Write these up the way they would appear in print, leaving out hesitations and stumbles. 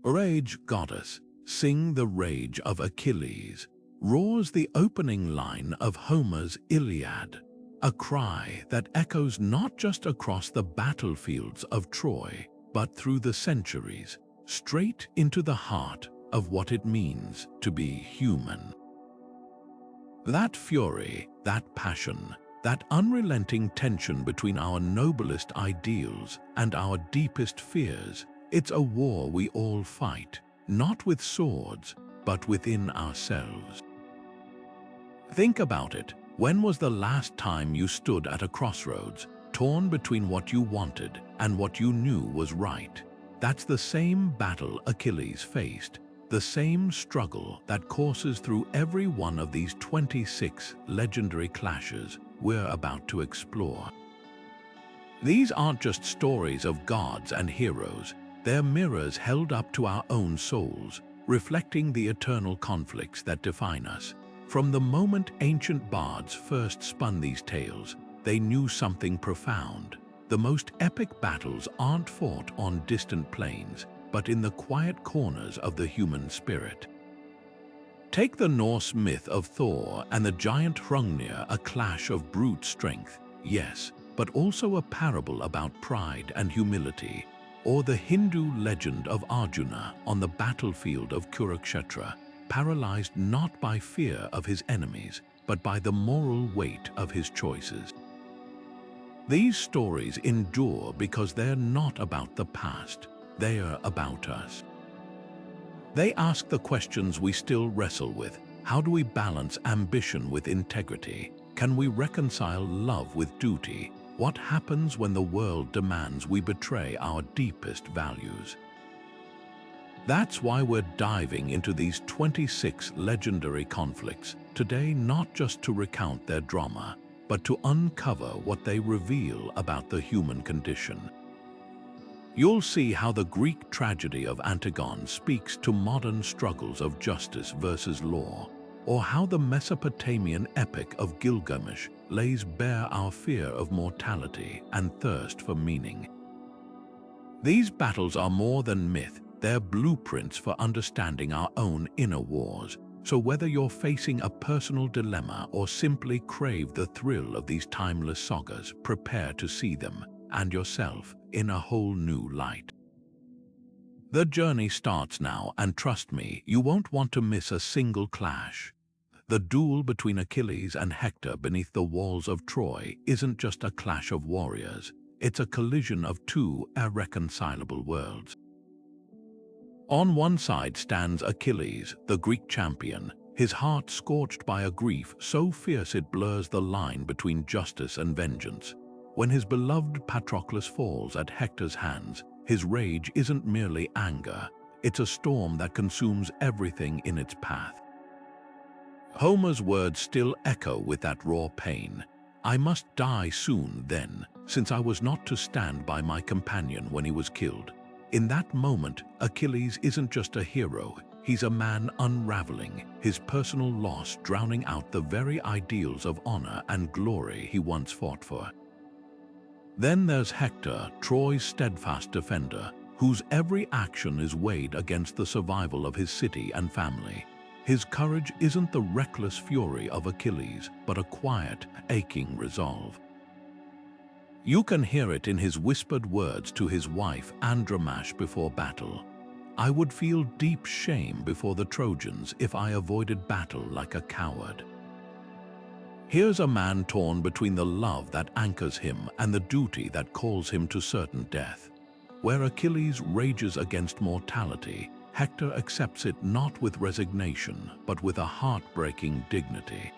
Rage goddess, sing the rage of Achilles, roars the opening line of Homer's Iliad, a cry that echoes not just across the battlefields of Troy, but through the centuries, straight into the heart of what it means to be human. That fury, that passion, that unrelenting tension between our noblest ideals and our deepest fears, it's a war we all fight, not with swords, but within ourselves. Think about it. When was the last time you stood at a crossroads, torn between what you wanted and what you knew was right? That's the same battle Achilles faced, the same struggle that courses through every one of these 26 legendary clashes we're about to explore. These aren't just stories of gods and heroes, they're mirrors held up to our own souls, reflecting the eternal conflicts that define us. From the moment ancient bards first spun these tales, they knew something profound. The most epic battles aren't fought on distant plains, but in the quiet corners of the human spirit. Take the Norse myth of Thor and the giant Hrungnir, a clash of brute strength, yes, but also a parable about pride and humility, or the Hindu legend of Arjuna on the battlefield of Kurukshetra, paralyzed not by fear of his enemies, but by the moral weight of his choices. These stories endure because they're not about the past, they're about us. They ask the questions we still wrestle with. How do we balance ambition with integrity? Can we reconcile love with duty? What happens when the world demands we betray our deepest values? That's why we're diving into these 26 legendary conflicts today, not just to recount their drama, but to uncover what they reveal about the human condition. You'll see how the Greek tragedy of Antigone speaks to modern struggles of justice versus law, or how the Mesopotamian epic of Gilgamesh lays bare our fear of mortality and thirst for meaning. These battles are more than myth, they're blueprints for understanding our own inner wars. So whether you're facing a personal dilemma or simply crave the thrill of these timeless sagas, prepare to see them and yourself in a whole new light. The journey starts now, and trust me, you won't want to miss a single clash. The duel between Achilles and Hector beneath the walls of Troy isn't just a clash of warriors, it's a collision of two irreconcilable worlds. On one side stands Achilles, the Greek champion, his heart scorched by a grief so fierce it blurs the line between justice and vengeance. When his beloved Patroclus falls at Hector's hands, his rage isn't merely anger, it's a storm that consumes everything in its path. Homer's words still echo with that raw pain. I must die soon then, since I was not to stand by my companion when he was killed. In that moment, Achilles isn't just a hero, he's a man unraveling, his personal loss drowning out the very ideals of honor and glory he once fought for. Then there's Hector, Troy's steadfast defender, whose every action is weighed against the survival of his city and family. His courage isn't the reckless fury of Achilles, but a quiet, aching resolve. You can hear it in his whispered words to his wife Andromache before battle. I would feel deep shame before the Trojans if I avoided battle like a coward. Here's a man torn between the love that anchors him and the duty that calls him to certain death. Where Achilles rages against mortality, Hector accepts it not with resignation, but with a heartbreaking dignity.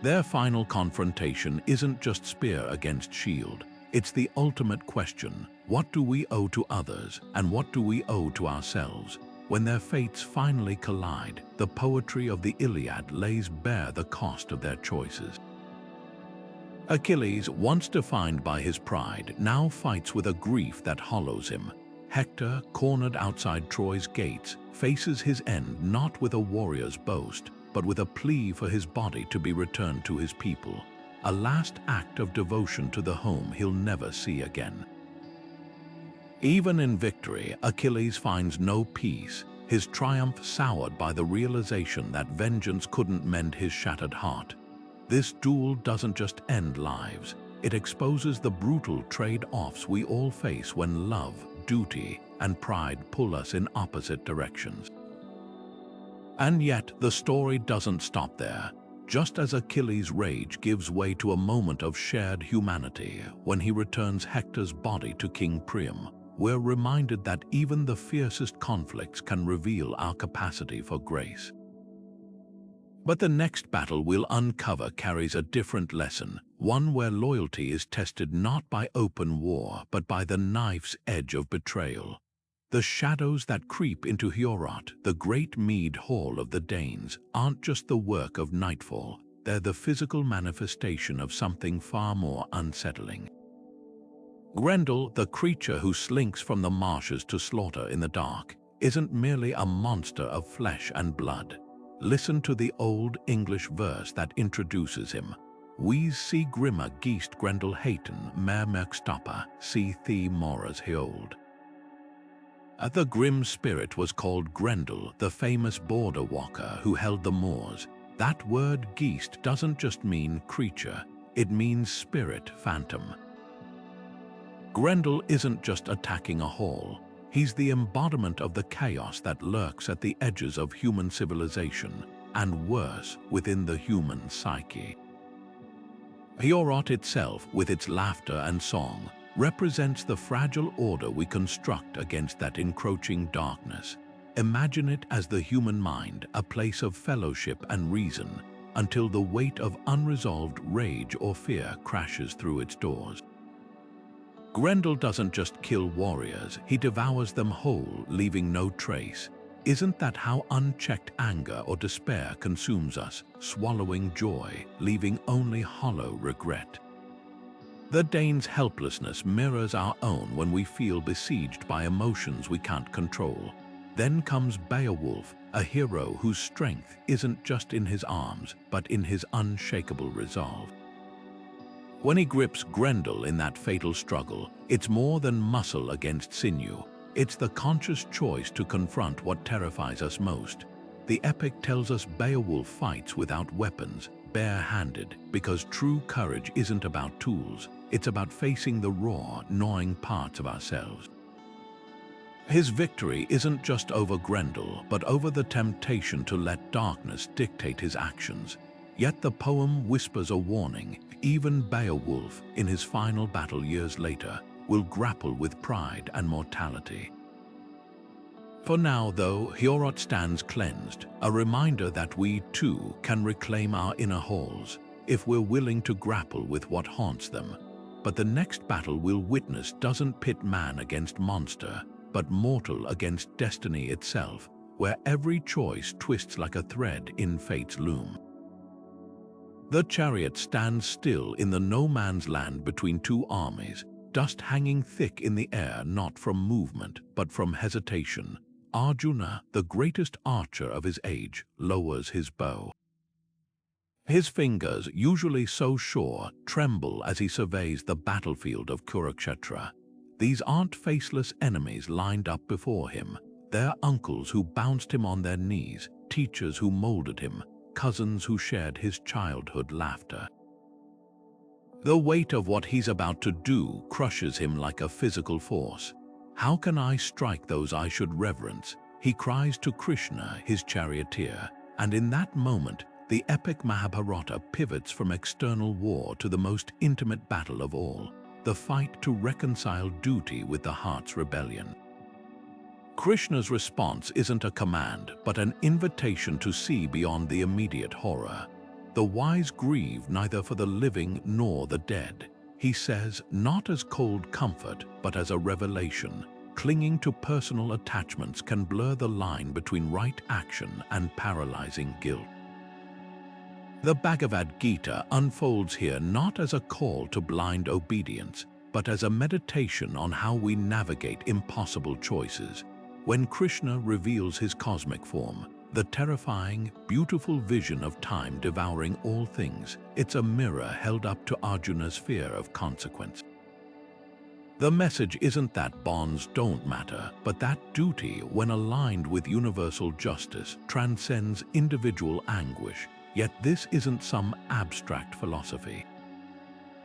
Their final confrontation isn't just spear against shield, it's the ultimate question: what do we owe to others and what do we owe to ourselves? When their fates finally collide, the poetry of the Iliad lays bare the cost of their choices. Achilles, once defined by his pride, now fights with a grief that hollows him. Hector, cornered outside Troy's gates, faces his end not with a warrior's boast, but with a plea for his body to be returned to his people, a last act of devotion to the home he'll never see again. Even in victory, Achilles finds no peace, his triumph soured by the realization that vengeance couldn't mend his shattered heart. This duel doesn't just end lives, it exposes the brutal trade-offs we all face when love, duty, and pride pull us in opposite directions. And yet, the story doesn't stop there. Just as Achilles' rage gives way to a moment of shared humanity when he returns Hector's body to King Priam, we're reminded that even the fiercest conflicts can reveal our capacity for grace. But the next battle we'll uncover carries a different lesson, one where loyalty is tested not by open war, but by the knife's edge of betrayal. The shadows that creep into Heorot, the great mead hall of the Danes, aren't just the work of nightfall, they're the physical manifestation of something far more unsettling. Grendel, the creature who slinks from the marshes to slaughter in the dark, isn't merely a monster of flesh and blood. Listen to the old English verse that introduces him. Wes see grimmer geest Grendel haten, mer merkstopper, see the moras heold. The grim spirit was called Grendel, the famous border walker who held the moors. That word geest doesn't just mean creature, it means spirit, phantom. Grendel isn't just attacking a hall, he's the embodiment of the chaos that lurks at the edges of human civilization, and worse, within the human psyche. Heorot itself, with its laughter and song, represents the fragile order we construct against that encroaching darkness. Imagine it as the human mind, a place of fellowship and reason, until the weight of unresolved rage or fear crashes through its doors. Grendel doesn't just kill warriors, he devours them whole, leaving no trace. Isn't that how unchecked anger or despair consumes us, swallowing joy, leaving only hollow regret? The Danes' helplessness mirrors our own when we feel besieged by emotions we can't control. Then comes Beowulf, a hero whose strength isn't just in his arms, but in his unshakable resolve. When he grips Grendel in that fatal struggle, it's more than muscle against sinew. It's the conscious choice to confront what terrifies us most. The epic tells us Beowulf fights without weapons, bare-handed, because true courage isn't about tools, it's about facing the raw, gnawing parts of ourselves. His victory isn't just over Grendel, but over the temptation to let darkness dictate his actions. Yet the poem whispers a warning. Even Beowulf, in his final battle years later, will grapple with pride and mortality. For now, though, Heorot stands cleansed, a reminder that we, too, can reclaim our inner halls, if we're willing to grapple with what haunts them. But the next battle we'll witness doesn't pit man against monster, but mortal against destiny itself, where every choice twists like a thread in fate's loom. The chariot stands still in the no-man's land between two armies, dust hanging thick in the air not from movement, but from hesitation. Arjuna, the greatest archer of his age, lowers his bow. His fingers, usually so sure, tremble as he surveys the battlefield of Kurukshetra. These aren't faceless enemies lined up before him. They're uncles who bounced him on their knees, teachers who molded him, cousins who shared his childhood laughter. The weight of what he's about to do crushes him like a physical force. How can I strike those I should reverence? He cries to Krishna, his charioteer, and in that moment, the epic Mahabharata pivots from external war to the most intimate battle of all, the fight to reconcile duty with the heart's rebellion. Krishna's response isn't a command, but an invitation to see beyond the immediate horror. The wise grieve neither for the living nor the dead. He says, not as cold comfort, but as a revelation. Clinging to personal attachments can blur the line between right action and paralyzing guilt. The Bhagavad Gita unfolds here not as a call to blind obedience, but as a meditation on how we navigate impossible choices. When Krishna reveals his cosmic form, the terrifying, beautiful vision of time devouring all things, it's a mirror held up to Arjuna's fear of consequence. The message isn't that bonds don't matter, but that duty, when aligned with universal justice, transcends individual anguish. Yet this isn't some abstract philosophy.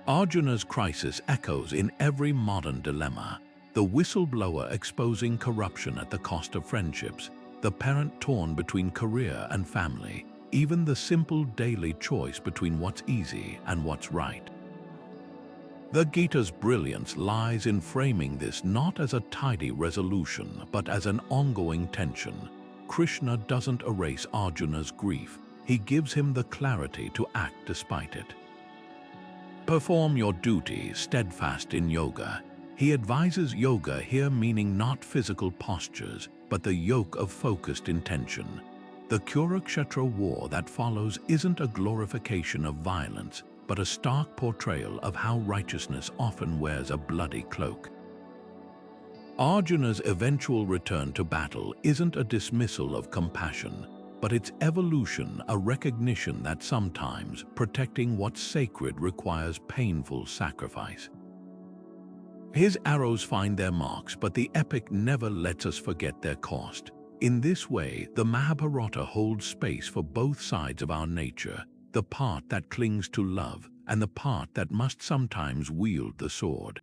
Arjuna's crisis echoes in every modern dilemma. The whistleblower exposing corruption at the cost of friendships, the parent torn between career and family, even the simple daily choice between what's easy and what's right. The Gita's brilliance lies in framing this not as a tidy resolution, but as an ongoing tension. Krishna doesn't erase Arjuna's grief, he gives him the clarity to act despite it. Perform your duty, steadfast in yoga. He advises yoga here meaning not physical postures, but the yoke of focused intention. The Kurukshetra war that follows isn't a glorification of violence, but a stark portrayal of how righteousness often wears a bloody cloak. Arjuna's eventual return to battle isn't a dismissal of compassion, but its evolution a recognition that sometimes protecting what's sacred requires painful sacrifice. His arrows find their marks, but the epic never lets us forget their cost. In this way, the Mahabharata holds space for both sides of our nature, the part that clings to love and the part that must sometimes wield the sword.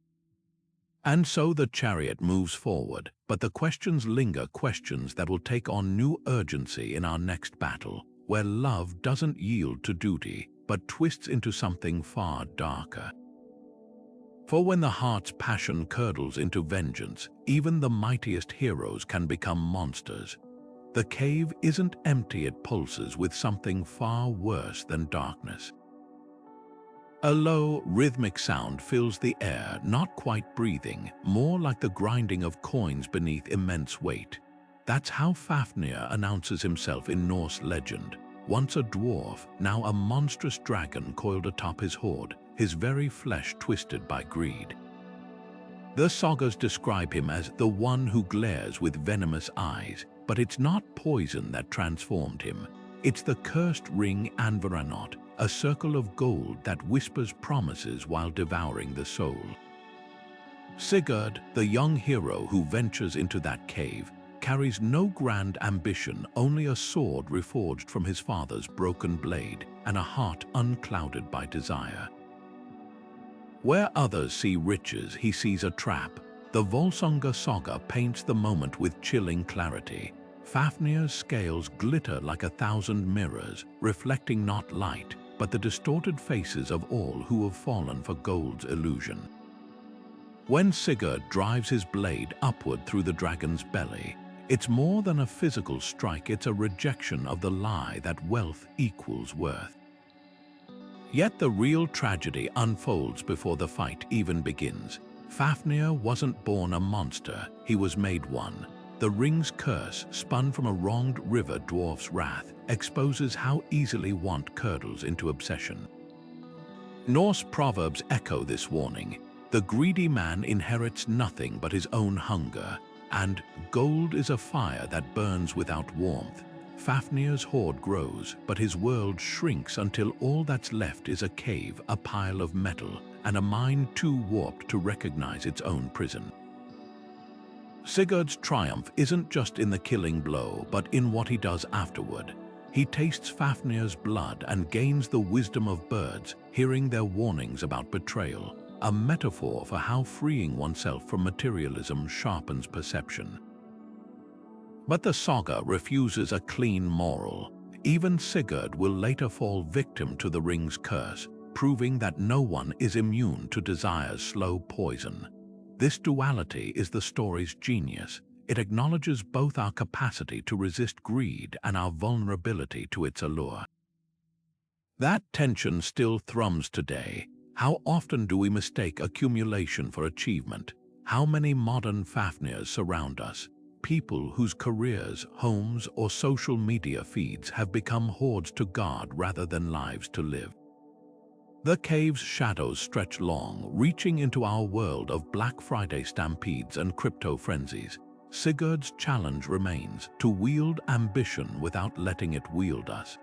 And so the chariot moves forward, but the questions linger, questions that will take on new urgency in our next battle, where love doesn't yield to duty, but twists into something far darker. For when the heart's passion curdles into vengeance, even the mightiest heroes can become monsters. The cave isn't empty, it pulses with something far worse than darkness. A low, rhythmic sound fills the air, not quite breathing, more like the grinding of coins beneath immense weight. That's how Fafnir announces himself in Norse legend. Once a dwarf, now a monstrous dragon coiled atop his hoard, his very flesh twisted by greed. The sagas describe him as the one who glares with venomous eyes, but it's not poison that transformed him. It's the cursed ring Anvaranot, a circle of gold that whispers promises while devouring the soul. Sigurd, the young hero who ventures into that cave, carries no grand ambition, only a sword reforged from his father's broken blade and a heart unclouded by desire. Where others see riches, he sees a trap. The Volsunga saga paints the moment with chilling clarity. Fafnir's scales glitter like 1,000 mirrors, reflecting not light, but the distorted faces of all who have fallen for gold's illusion. When Sigurd drives his blade upward through the dragon's belly, it's more than a physical strike, it's a rejection of the lie that wealth equals worth. Yet the real tragedy unfolds before the fight even begins. Fafnir wasn't born a monster, he was made one. The ring's curse, spun from a wronged river dwarf's wrath, exposes how easily want curdles into obsession. Norse proverbs echo this warning. The greedy man inherits nothing but his own hunger, and gold is a fire that burns without warmth. Fafnir's hoard grows, but his world shrinks until all that's left is a cave, a pile of metal, and a mind too warped to recognize its own prison. Sigurd's triumph isn't just in the killing blow, but in what he does afterward. He tastes Fafnir's blood and gains the wisdom of birds, hearing their warnings about betrayal, a metaphor for how freeing oneself from materialism sharpens perception. But the saga refuses a clean moral. Even Sigurd will later fall victim to the ring's curse, proving that no one is immune to desire's slow poison. This duality is the story's genius. It acknowledges both our capacity to resist greed and our vulnerability to its allure. That tension still thrums today. How often do we mistake accumulation for achievement? How many modern Fafnirs surround us? People whose careers, homes, or social media feeds have become hoards to guard rather than lives to live. The cave's shadows stretch long, reaching into our world of Black Friday stampedes and crypto frenzies. Sigurd's challenge remains to wield ambition without letting it wield us.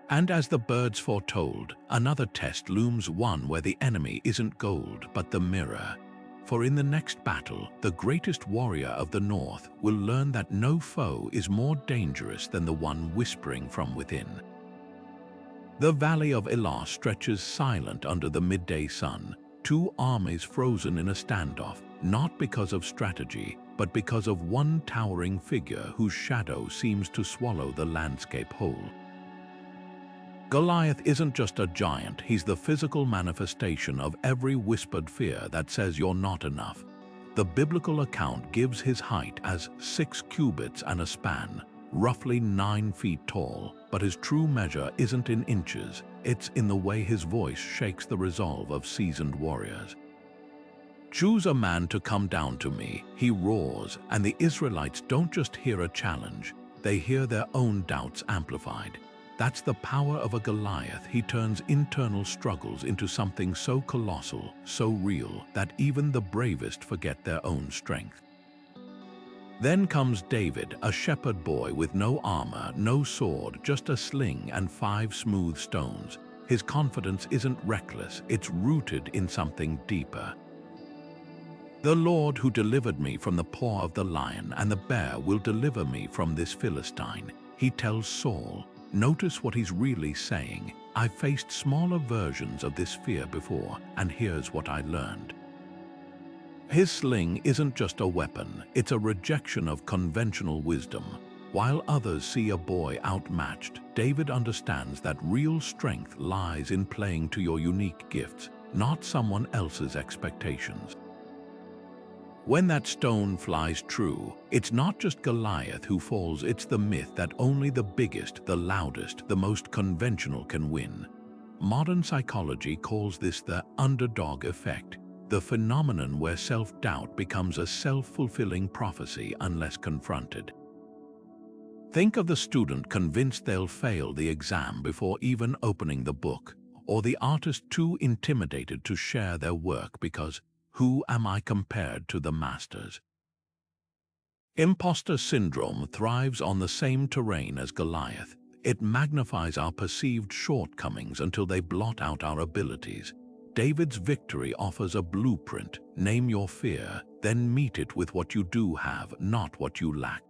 And as the birds foretold, another test looms, one where the enemy isn't gold but the mirror. For in the next battle, the greatest warrior of the North will learn that no foe is more dangerous than the one whispering from within. The valley of Elah stretches silent under the midday sun, two armies frozen in a standoff, not because of strategy, but because of one towering figure whose shadow seems to swallow the landscape whole. Goliath isn't just a giant, he's the physical manifestation of every whispered fear that says you're not enough. The biblical account gives his height as 6 cubits and a span, roughly 9 feet tall, but his true measure isn't in inches, it's in the way his voice shakes the resolve of seasoned warriors. "Choose a man to come down to me," he roars, and the Israelites don't just hear a challenge, they hear their own doubts amplified. That's the power of a Goliath. He turns internal struggles into something so colossal, so real, that even the bravest forget their own strength. Then comes David, a shepherd boy with no armor, no sword, just a sling and 5 smooth stones. His confidence isn't reckless, it's rooted in something deeper. "The Lord who delivered me from the paw of the lion and the bear will deliver me from this Philistine," he tells Saul. Notice what he's really saying. "I've faced smaller versions of this fear before, and here's what I learned." His sling isn't just a weapon, it's a rejection of conventional wisdom. While others see a boy outmatched, David understands that real strength lies in playing to your unique gifts, not someone else's expectations. When that stone flies true, it's not just Goliath who falls, it's the myth that only the biggest, the loudest, the most conventional can win. Modern psychology calls this the underdog effect, the phenomenon where self-doubt becomes a self-fulfilling prophecy unless confronted. Think of the student convinced they'll fail the exam before even opening the book, or the artist too intimidated to share their work because who am I compared to the masters? Imposter syndrome thrives on the same terrain as Goliath. It magnifies our perceived shortcomings until they blot out our abilities. David's victory offers a blueprint. Name your fear, then meet it with what you do have, not what you lack.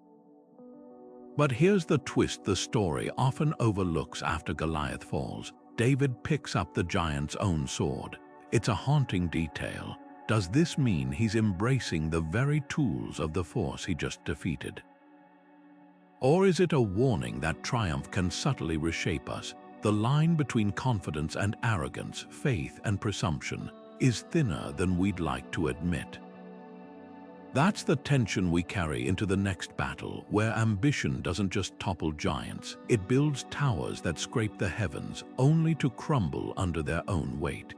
But here's the twist the story often overlooks after Goliath falls. David picks up the giant's own sword. It's a haunting detail. Does this mean he's embracing the very tools of the force he just defeated? Or is it a warning that triumph can subtly reshape us? The line between confidence and arrogance, faith and presumption, is thinner than we'd like to admit. That's the tension we carry into the next battle, where ambition doesn't just topple giants, it builds towers that scrape the heavens, only to crumble under their own weight.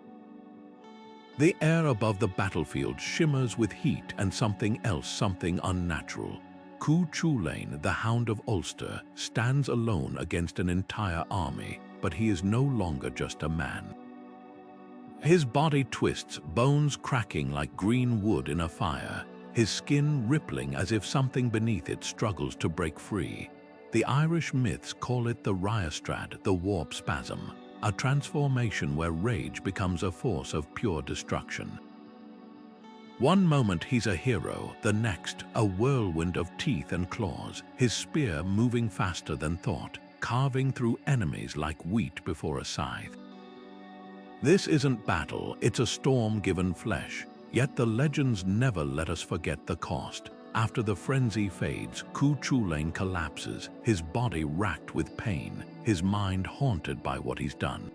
The air above the battlefield shimmers with heat and something else, something unnatural. Koo Chulain, the Hound of Ulster, stands alone against an entire army, but he is no longer just a man. His body twists, bones cracking like green wood in a fire, his skin rippling as if something beneath it struggles to break free. The Irish myths call it the Ryostrad, the warp spasm, a transformation where rage becomes a force of pure destruction. One moment he's a hero, the next a whirlwind of teeth and claws, his spear moving faster than thought, carving through enemies like wheat before a scythe. This isn't battle, it's a storm given flesh, yet the legends never let us forget the cost. After the frenzy fades, Koo Chulain collapses, his body racked with pain, his mind haunted by what he's done.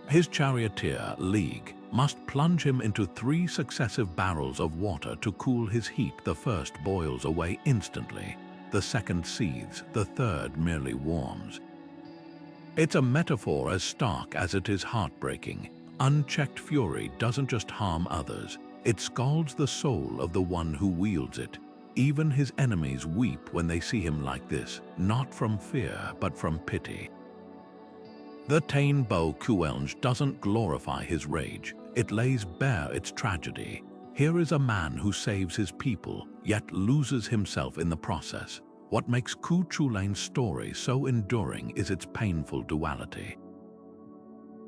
His charioteer, League, must plunge him into 3 successive barrels of water to cool his heat. The first boils away instantly, the second seethes, the third merely warms. It's a metaphor as stark as it is heartbreaking. Unchecked fury doesn't just harm others, it scalds the soul of the one who wields it. Even his enemies weep when they see him like this, not from fear, but from pity. The Tain Bo Cuelnge doesn't glorify his rage, it lays bare its tragedy. Here is a man who saves his people, yet loses himself in the process. What makes Koo Chulain's story so enduring is its painful duality.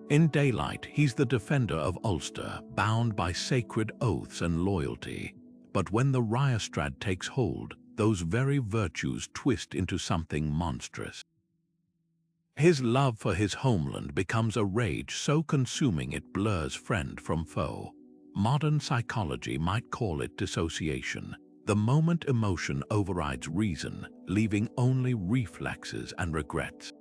In daylight, he's the defender of Ulster, bound by sacred oaths and loyalty. But when the Ryostrad takes hold, those very virtues twist into something monstrous. His love for his homeland becomes a rage so consuming it blurs friend from foe. Modern psychology might call it dissociation. The moment emotion overrides reason, leaving only reflexes and regrets.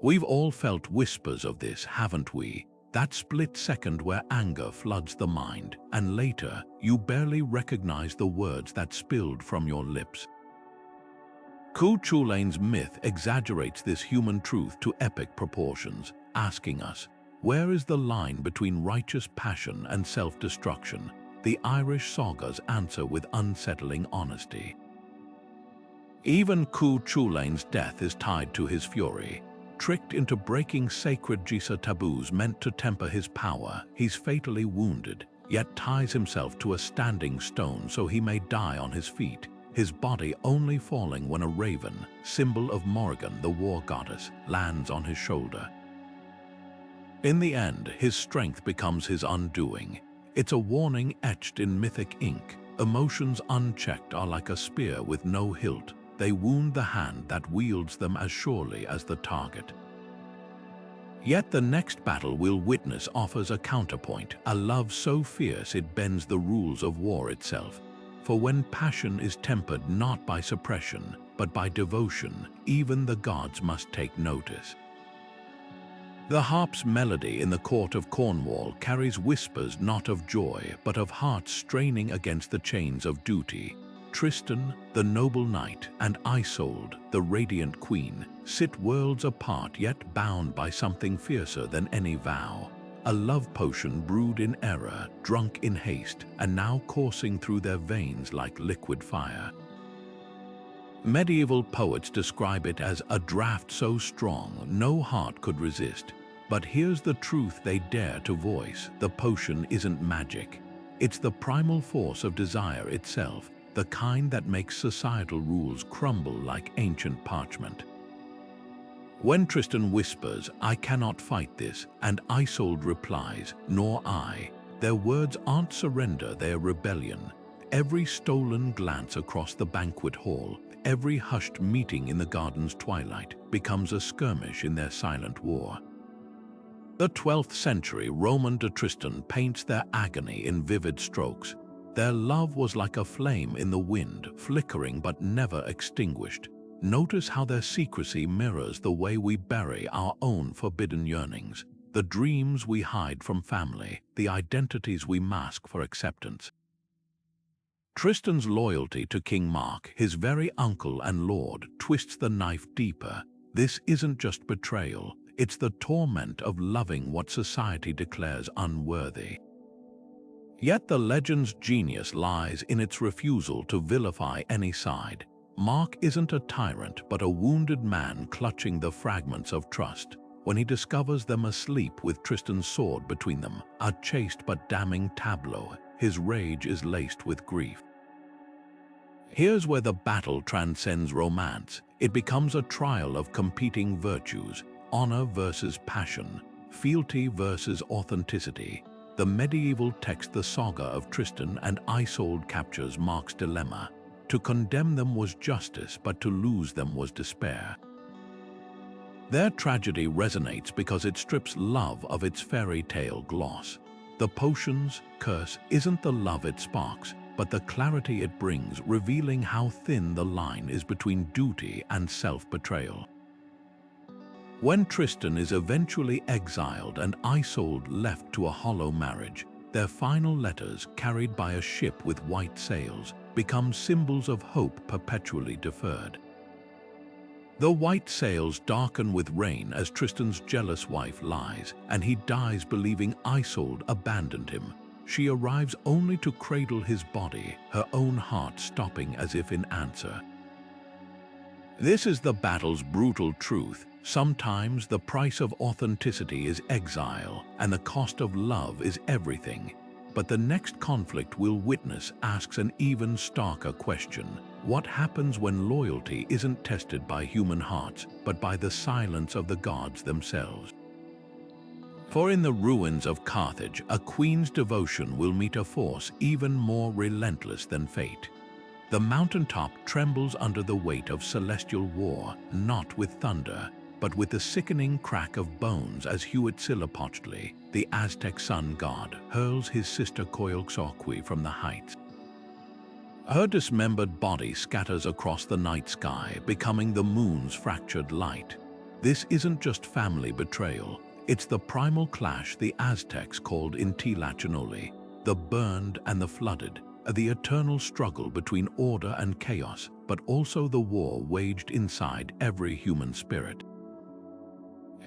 We've all felt whispers of this, haven't we? That split second where anger floods the mind, and later you barely recognize the words that spilled from your lips. Koo Chulain's myth exaggerates this human truth to epic proportions, asking us, where is the line between righteous passion and self-destruction? The Irish sagas answer with unsettling honesty. Even Koo Chulain's death is tied to his fury. Tricked into breaking sacred Jisa taboos meant to temper his power, he's fatally wounded, yet ties himself to a standing stone so he may die on his feet, his body only falling when a raven, symbol of Morrigan, the war goddess, lands on his shoulder. In the end, his strength becomes his undoing. It's a warning etched in mythic ink. Emotions unchecked are like a spear with no hilt. They wound the hand that wields them as surely as the target. Yet the next battle we'll witness offers a counterpoint, a love so fierce it bends the rules of war itself. For when passion is tempered not by suppression, but by devotion, even the gods must take notice. The harp's melody in the court of Cornwall carries whispers not of joy, but of hearts straining against the chains of duty. Tristan, the noble knight, and Isold, the radiant queen, sit worlds apart yet bound by something fiercer than any vow. A love potion brewed in error, drunk in haste, and now coursing through their veins like liquid fire. Medieval poets describe it as a draught so strong no heart could resist. But here's the truth they dare to voice: the potion isn't magic. It's the primal force of desire itself, the kind that makes societal rules crumble like ancient parchment. When Tristan whispers, "I cannot fight this," and Isold replies, "Nor I," their words aren't surrender, they're rebellion. Every stolen glance across the banquet hall, every hushed meeting in the garden's twilight, becomes a skirmish in their silent war. The 12th century Roman de Tristan paints their agony in vivid strokes. Their love was like a flame in the wind, flickering but never extinguished. Notice how their secrecy mirrors the way we bury our own forbidden yearnings, the dreams we hide from family, the identities we mask for acceptance. Tristan's loyalty to King Mark, his very uncle and lord, twists the knife deeper. This isn't just betrayal, it's the torment of loving what society declares unworthy. Yet the legend's genius lies in its refusal to vilify any side. Mark isn't a tyrant but a wounded man clutching the fragments of trust. When he discovers them asleep with Tristan's sword between them, a chaste but damning tableau, his rage is laced with grief. Here's where the battle transcends romance. It becomes a trial of competing virtues, honor versus passion, fealty versus authenticity. The medieval text, the saga of Tristan and Isolde, captures Mark's dilemma. To condemn them was justice, but to lose them was despair. Their tragedy resonates because it strips love of its fairy tale gloss. The potion's curse isn't the love it sparks, but the clarity it brings, revealing how thin the line is between duty and self-betrayal. When Tristan is eventually exiled and Isolde left to a hollow marriage, their final letters, carried by a ship with white sails, become symbols of hope perpetually deferred. The white sails darken with rain as Tristan's jealous wife lies, and he dies believing Isolde abandoned him. She arrives only to cradle his body, her own heart stopping as if in answer. This is the battle's brutal truth. Sometimes the price of authenticity is exile, and the cost of love is everything. But the next conflict we'll witness asks an even starker question. What happens when loyalty isn't tested by human hearts, but by the silence of the gods themselves? For in the ruins of Carthage, a queen's devotion will meet a force even more relentless than fate. The mountaintop trembles under the weight of celestial war, not with thunder, but with the sickening crack of bones as Huitzilopochtli, the Aztec sun god, hurls his sister Coyolxauhqui from the heights. Her dismembered body scatters across the night sky, becoming the moon's fractured light. This isn't just family betrayal. It's the primal clash the Aztecs called Inti-Lachinoli, the burned and the flooded, the eternal struggle between order and chaos, but also the war waged inside every human spirit.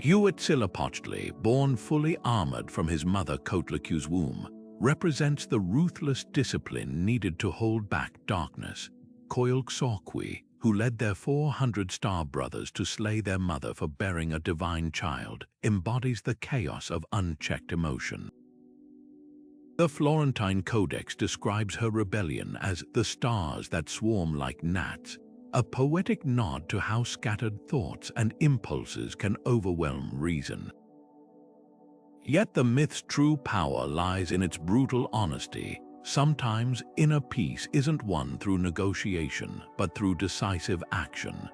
Huitzilopochtli, born fully armored from his mother Kotlaku's womb, represents the ruthless discipline needed to hold back darkness. Coyolxauhqui, who led their 400 star brothers to slay their mother for bearing a divine child, embodies the chaos of unchecked emotion. The Florentine Codex describes her rebellion as the stars that swarm like gnats, a poetic nod to how scattered thoughts and impulses can overwhelm reason. Yet the myth's true power lies in its brutal honesty. Sometimes inner peace isn't won through negotiation, but through decisive action.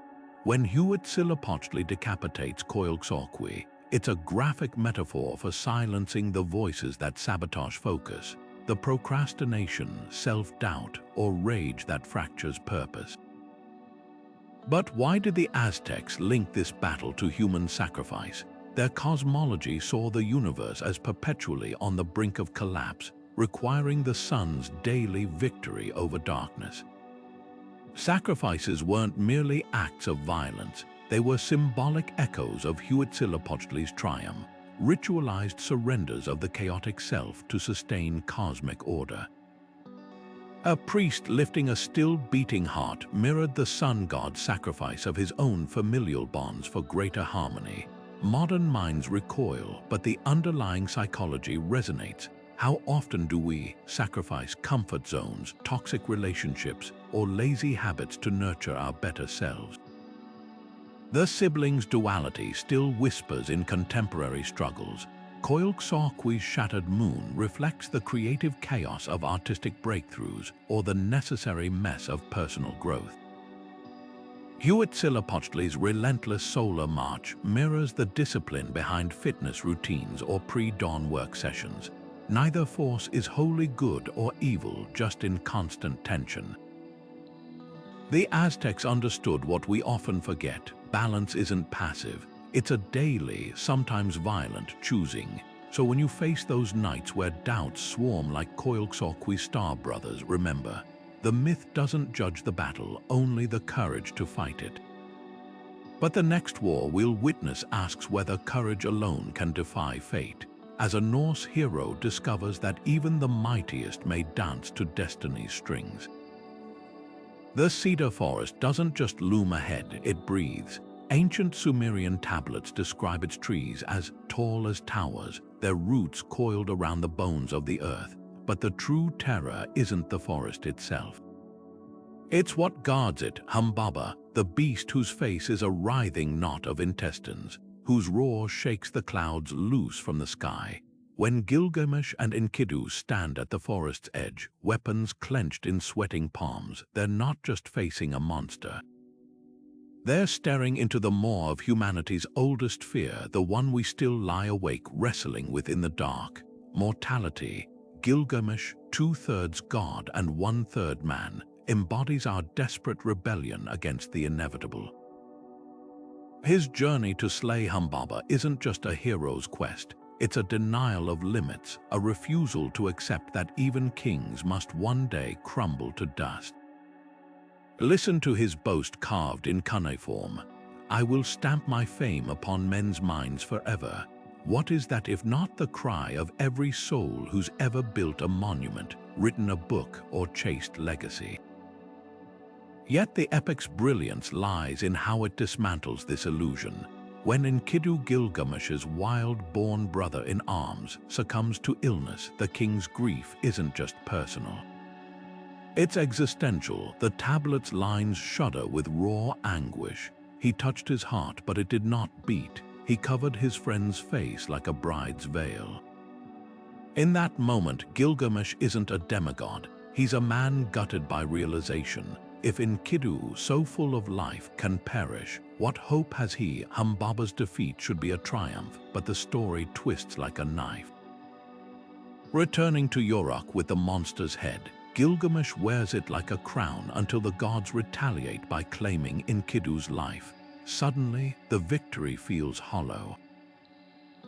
When Huitzilopochtli decapitates Coyolxauhqui, it's a graphic metaphor for silencing the voices that sabotage focus, the procrastination, self-doubt, or rage that fractures purpose. But why did the Aztecs link this battle to human sacrifice? Their cosmology saw the universe as perpetually on the brink of collapse, requiring the sun's daily victory over darkness. Sacrifices weren't merely acts of violence, they were symbolic echoes of Huitzilopochtli's triumph, ritualized surrenders of the chaotic self to sustain cosmic order. A priest lifting a still-beating heart mirrored the sun god's sacrifice of his own familial bonds for greater harmony. Modern minds recoil, but the underlying psychology resonates. How often do we sacrifice comfort zones, toxic relationships, or lazy habits to nurture our better selves? The siblings' duality still whispers in contemporary struggles. Coyolxauhqui's shattered moon reflects the creative chaos of artistic breakthroughs or the necessary mess of personal growth. Huitzilopochtli's relentless solar march mirrors the discipline behind fitness routines or pre-dawn work sessions. Neither force is wholly good or evil, just in constant tension. The Aztecs understood what we often forget. Balance isn't passive. It's a daily, sometimes violent, choosing. So when you face those nights where doubts swarm like Coyolxauhqui's star brothers, remember, the myth doesn't judge the battle, only the courage to fight it. But the next war we'll witness asks whether courage alone can defy fate, as a Norse hero discovers that even the mightiest may dance to destiny's strings. The cedar forest doesn't just loom ahead, it breathes. Ancient Sumerian tablets describe its trees as tall as towers, their roots coiled around the bones of the earth. But the true terror isn't the forest itself. It's what guards it, Humbaba, the beast whose face is a writhing knot of intestines, whose roar shakes the clouds loose from the sky. When Gilgamesh and Enkidu stand at the forest's edge, weapons clenched in sweating palms, they're not just facing a monster. They're staring into the maw of humanity's oldest fear, the one we still lie awake wrestling with in the dark: mortality. Gilgamesh, 2/3 god and 1/3 man, embodies our desperate rebellion against the inevitable. His journey to slay Humbaba isn't just a hero's quest, it's a denial of limits, a refusal to accept that even kings must one day crumble to dust. Listen to his boast carved in cuneiform: "I will stamp my fame upon men's minds forever." What is that if not the cry of every soul who's ever built a monument, written a book, or chased legacy? Yet the epic's brilliance lies in how it dismantles this illusion. When Enkidu, Gilgamesh's wild-born brother in arms, succumbs to illness, the king's grief isn't just personal. It's existential. The tablet's lines shudder with raw anguish. He touched his heart, but it did not beat. he covered his friend's face like a bride's veil. In that moment, Gilgamesh isn't a demigod. He's a man gutted by realization. If Enkidu, so full of life, can perish, what hope has he? Humbaba's defeat should be a triumph, but the story twists like a knife. Returning to Yurok with the monster's head, Gilgamesh wears it like a crown until the gods retaliate by claiming Enkidu's life. Suddenly, the victory feels hollow.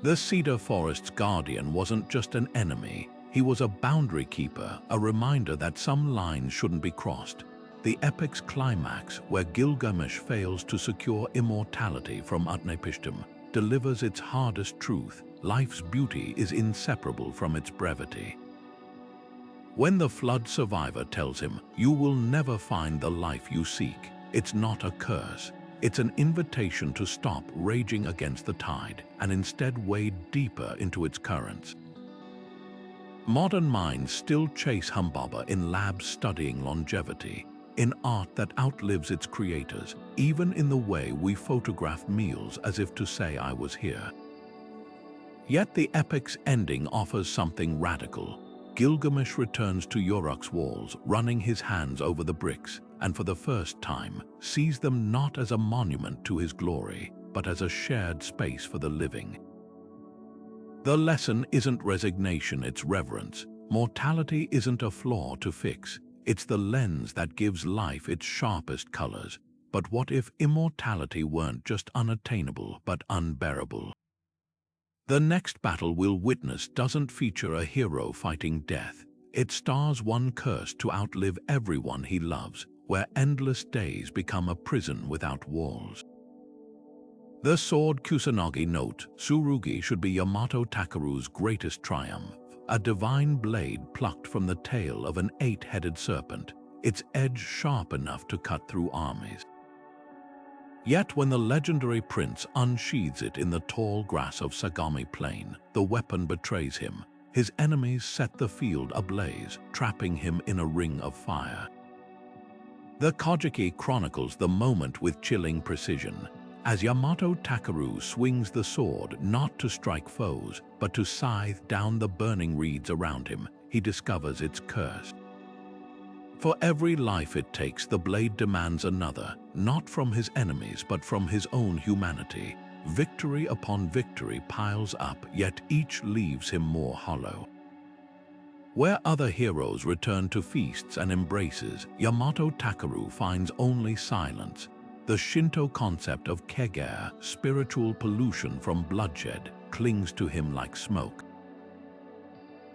The cedar forest's guardian wasn't just an enemy. He was a boundary keeper, a reminder that some lines shouldn't be crossed. The epic's climax, where Gilgamesh fails to secure immortality from Utnapishtim, delivers its hardest truth: life's beauty is inseparable from its brevity. When the flood survivor tells him, "You will never find the life you seek," it's not a curse. It's an invitation to stop raging against the tide and instead wade deeper into its currents. Modern minds still chase Humbaba in labs studying longevity, in art that outlives its creators, even in the way we photograph meals as if to say I was here. Yet the epic's ending offers something radical. Gilgamesh returns to Yurok's walls, running his hands over the bricks, and for the first time sees them not as a monument to his glory, but as a shared space for the living. The lesson isn't resignation, it's reverence. Mortality isn't a flaw to fix. It's the lens that gives life its sharpest colors. But what if immortality weren't just unattainable, but unbearable? The next battle we'll witness doesn't feature a hero fighting death. It stars one cursed to outlive everyone he loves, where endless days become a prison without walls. The sword Kusanagi note, Tsurugi should be Yamato Takaru's greatest triumph, a divine blade plucked from the tail of an 8-headed serpent, its edge sharp enough to cut through armies. Yet when the legendary prince unsheathes it in the tall grass of Sagami Plain, the weapon betrays him. His enemies set the field ablaze, trapping him in a ring of fire. The Kojiki chronicles the moment with chilling precision. As Yamato Takaru swings the sword not to strike foes, but to scythe down the burning reeds around him, he discovers its curse. For every life it takes, the blade demands another, not from his enemies but from his own humanity. Victory upon victory piles up, yet each leaves him more hollow. Where other heroes return to feasts and embraces, Yamato Takaru finds only silence. The Shinto concept of kegare, spiritual pollution from bloodshed, clings to him like smoke.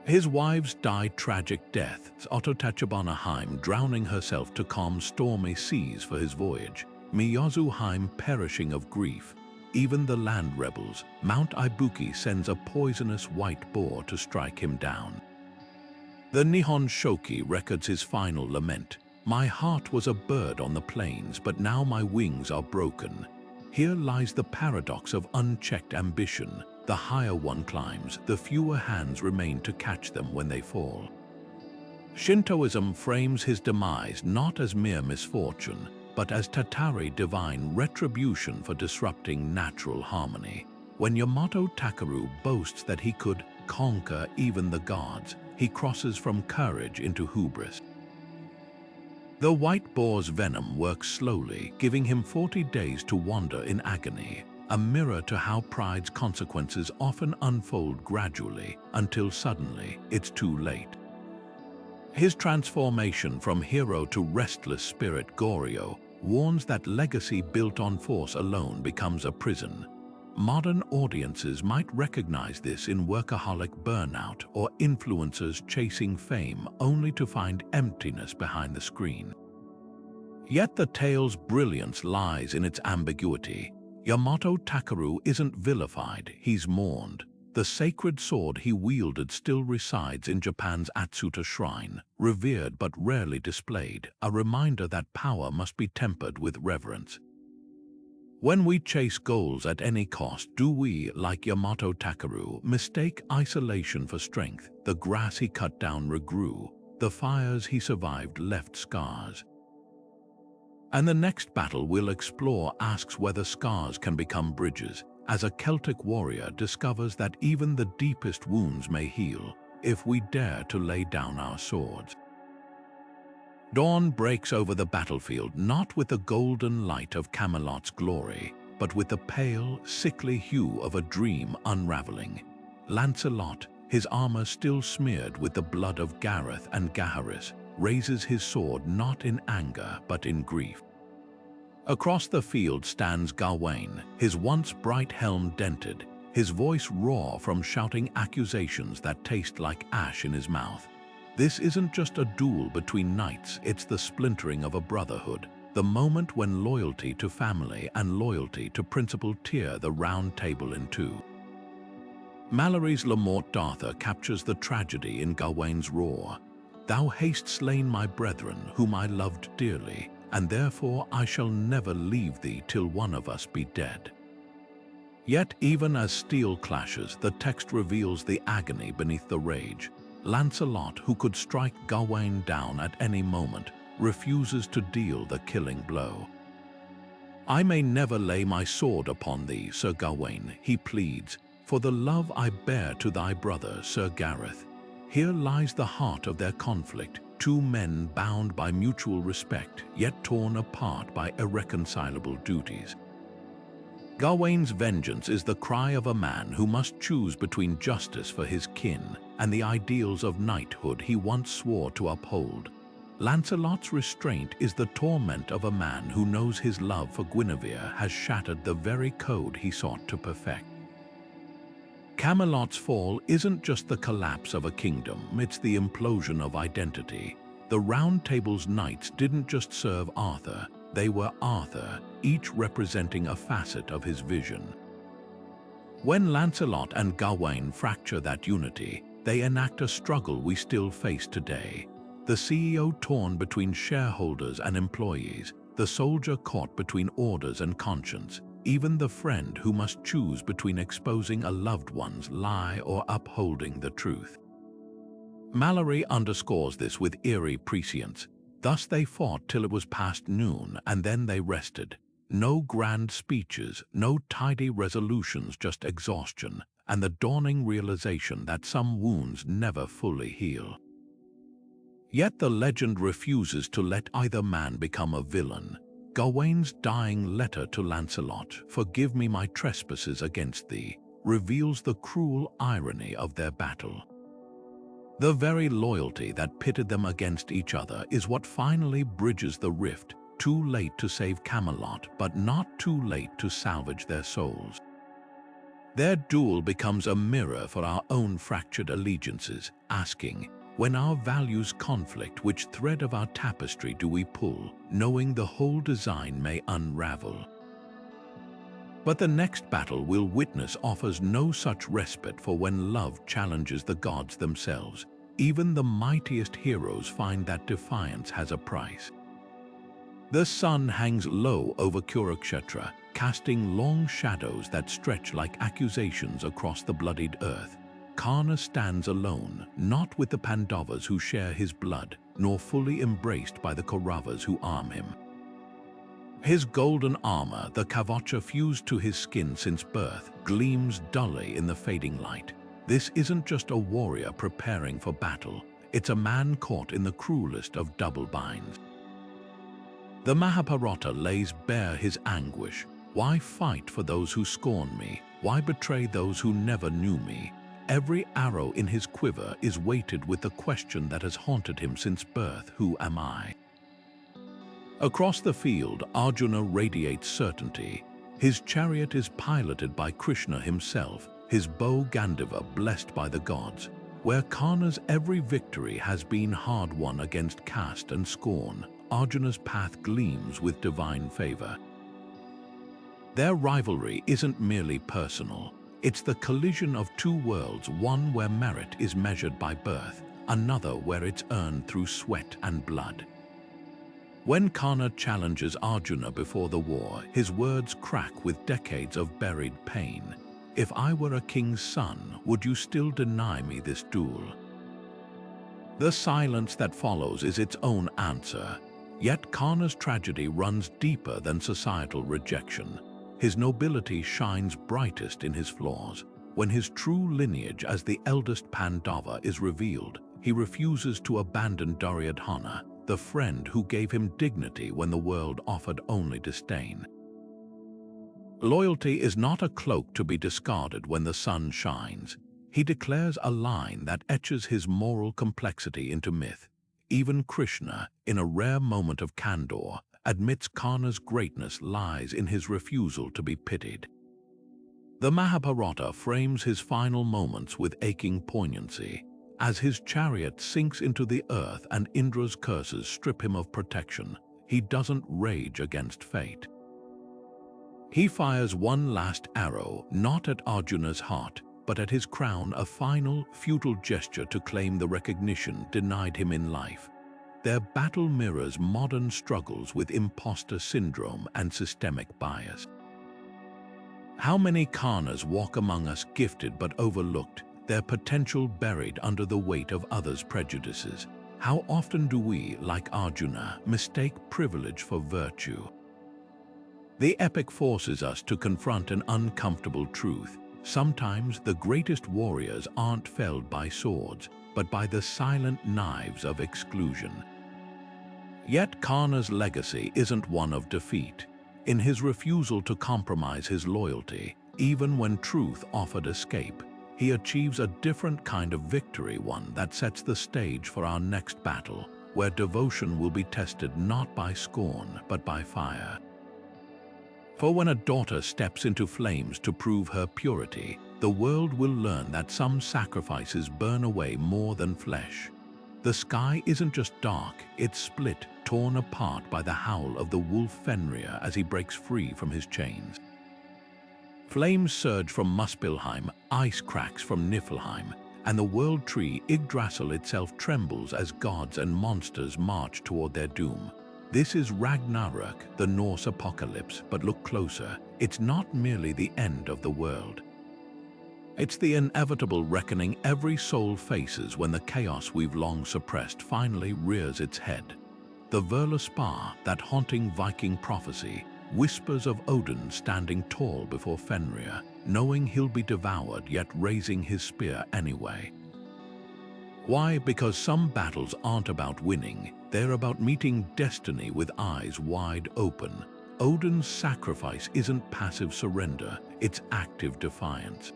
His wives die tragic deaths, Ottotachibana Heim drowning herself to calm stormy seas for his voyage, Miyazu Heim perishing of grief. Even the land rebels, Mount Ibuki sends a poisonous white boar to strike him down. The Nihon Shoki records his final lament. "My heart was a bird on the plains, but now my wings are broken." Here lies the paradox of unchecked ambition. The higher one climbs, the fewer hands remain to catch them when they fall. Shintoism frames his demise not as mere misfortune, but as Tatari divine retribution for disrupting natural harmony. When Yamato Takaru boasts that he could conquer even the gods, he crosses from courage into hubris. The white boar's venom works slowly, giving him 40 days to wander in agony, a mirror to how pride's consequences often unfold gradually, until suddenly it's too late. His transformation from hero to restless spirit, Goryo, warns that legacy built on force alone becomes a prison. Modern audiences might recognize this in workaholic burnout or influencers chasing fame only to find emptiness behind the screen. Yet the tale's brilliance lies in its ambiguity. Yamato Takaru isn't vilified, he's mourned. The sacred sword he wielded still resides in Japan's Atsuta Shrine, revered but rarely displayed, a reminder that power must be tempered with reverence. When we chase goals at any cost, do we, like Yamato Takaru, mistake isolation for strength? The grass he cut down regrew, the fires he survived left scars. And the next battle we'll explore asks whether scars can become bridges. as a Celtic warrior discovers that even the deepest wounds may heal if we dare to lay down our swords. Dawn breaks over the battlefield not with the golden light of Camelot's glory, but with the pale, sickly hue of a dream unraveling. Lancelot, his armor still smeared with the blood of Gareth and Gaheris, raises his sword not in anger but in grief. Across the field stands Gawain, his once bright helm dented, his voice raw from shouting accusations that taste like ash in his mouth. This isn't just a duel between knights, it's the splintering of a brotherhood, the moment when loyalty to family and loyalty to principle tear the round table in two. Malory's Le Morte d'Arthur captures the tragedy in Gawain's roar. Thou hast slain my brethren, whom I loved dearly, and therefore I shall never leave thee till one of us be dead. Yet even as steel clashes, the text reveals the agony beneath the rage. Lancelot, who could strike Gawain down at any moment, refuses to deal the killing blow. I may never lay my sword upon thee, Sir Gawain, he pleads, for the love I bear to thy brother, Sir Gareth. Here lies the heart of their conflict, two men bound by mutual respect, yet torn apart by irreconcilable duties. Gawain's vengeance is the cry of a man who must choose between justice for his kin and the ideals of knighthood he once swore to uphold. Lancelot's restraint is the torment of a man who knows his love for Guinevere has shattered the very code he sought to perfect. Camelot's fall isn't just the collapse of a kingdom, it's the implosion of identity. The Round Table's knights didn't just serve Arthur, they were Arthur, each representing a facet of his vision. When Lancelot and Gawain fracture that unity, they enact a struggle we still face today. The CEO torn between shareholders and employees, the soldier caught between orders and conscience, even the friend who must choose between exposing a loved one's lie or upholding the truth. Malory underscores this with eerie prescience. Thus they fought till it was past noon, and then they rested. No grand speeches, no tidy resolutions, just exhaustion, and the dawning realization that some wounds never fully heal. Yet the legend refuses to let either man become a villain. Gawain's dying letter to Lancelot, "Forgive me my trespasses against thee," reveals the cruel irony of their battle. The very loyalty that pitted them against each other is what finally bridges the rift, too late to save Camelot, but not too late to salvage their souls. Their duel becomes a mirror for our own fractured allegiances, asking, when our values conflict, which thread of our tapestry do we pull, knowing the whole design may unravel? But the next battle we'll witness offers no such respite, for when love challenges the gods themselves, even the mightiest heroes find that defiance has a price. The sun hangs low over Kurukshetra, casting long shadows that stretch like accusations across the bloodied earth. Karna stands alone, not with the Pandavas who share his blood, nor fully embraced by the Kauravas who arm him. His golden armor, the kavacha fused to his skin since birth, gleams dully in the fading light. This isn't just a warrior preparing for battle, it's a man caught in the cruelest of double binds. The Mahabharata lays bare his anguish. Why fight for those who scorn me? Why betray those who never knew me? Every arrow in his quiver is weighted with the question that has haunted him since birth: who am I? Across the field, Arjuna radiates certainty. His chariot is piloted by Krishna himself, his bow Gandiva blessed by the gods. Where Karna's every victory has been hard-won against caste and scorn, Arjuna's path gleams with divine favor. Their rivalry isn't merely personal. It's the collision of two worlds, one where merit is measured by birth, another where it's earned through sweat and blood. When Karna challenges Arjuna before the war, his words crack with decades of buried pain. If I were a king's son, would you still deny me this duel? The silence that follows is its own answer. Yet Karna's tragedy runs deeper than societal rejection. His nobility shines brightest in his flaws. When his true lineage as the eldest Pandava is revealed, he refuses to abandon Duryodhana, the friend who gave him dignity when the world offered only disdain. Loyalty is not a cloak to be discarded when the sun shines. He declares a line that etches his moral complexity into myth. Even Krishna, in a rare moment of candor, admits Karna's greatness lies in his refusal to be pitied. The Mahabharata frames his final moments with aching poignancy. As his chariot sinks into the earth and Indra's curses strip him of protection, he doesn't rage against fate. He fires one last arrow, not at Arjuna's heart, but at his crown, a final, futile gesture to claim the recognition denied him in life. Their battle mirrors modern struggles with imposter syndrome and systemic bias. How many Karnas walk among us gifted but overlooked, their potential buried under the weight of others' prejudices? How often do we, like Arjuna, mistake privilege for virtue? The epic forces us to confront an uncomfortable truth. Sometimes the greatest warriors aren't felled by swords, but by the silent knives of exclusion. Yet Karna's legacy isn't one of defeat. In his refusal to compromise his loyalty, even when truth offered escape, he achieves a different kind of victory, one that sets the stage for our next battle, where devotion will be tested not by scorn, but by fire. For when a daughter steps into flames to prove her purity, the world will learn that some sacrifices burn away more than flesh. The sky isn't just dark, it's split, torn apart by the howl of the wolf Fenrir as he breaks free from his chains. Flames surge from Muspelheim, ice cracks from Niflheim, and the world tree Yggdrasil itself trembles as gods and monsters march toward their doom. This is Ragnarök, the Norse apocalypse, but look closer, it's not merely the end of the world. It's the inevitable reckoning every soul faces when the chaos we've long suppressed finally rears its head. The Völuspá, that haunting Viking prophecy, whispers of Odin standing tall before Fenrir, knowing he'll be devoured yet raising his spear anyway. Why? Because some battles aren't about winning, they're about meeting destiny with eyes wide open. Odin's sacrifice isn't passive surrender, it's active defiance.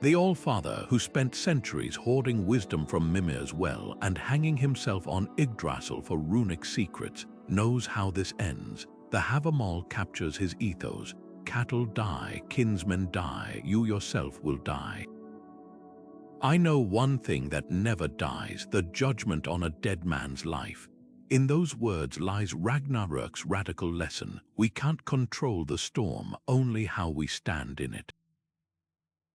The All-Father, who spent centuries hoarding wisdom from Mimir's well and hanging himself on Yggdrasil for runic secrets, knows how this ends. The Havamal captures his ethos. Cattle die, kinsmen die, you yourself will die. I know one thing that never dies, the judgment on a dead man's life. In those words lies Ragnarök's radical lesson. We can't control the storm, only how we stand in it.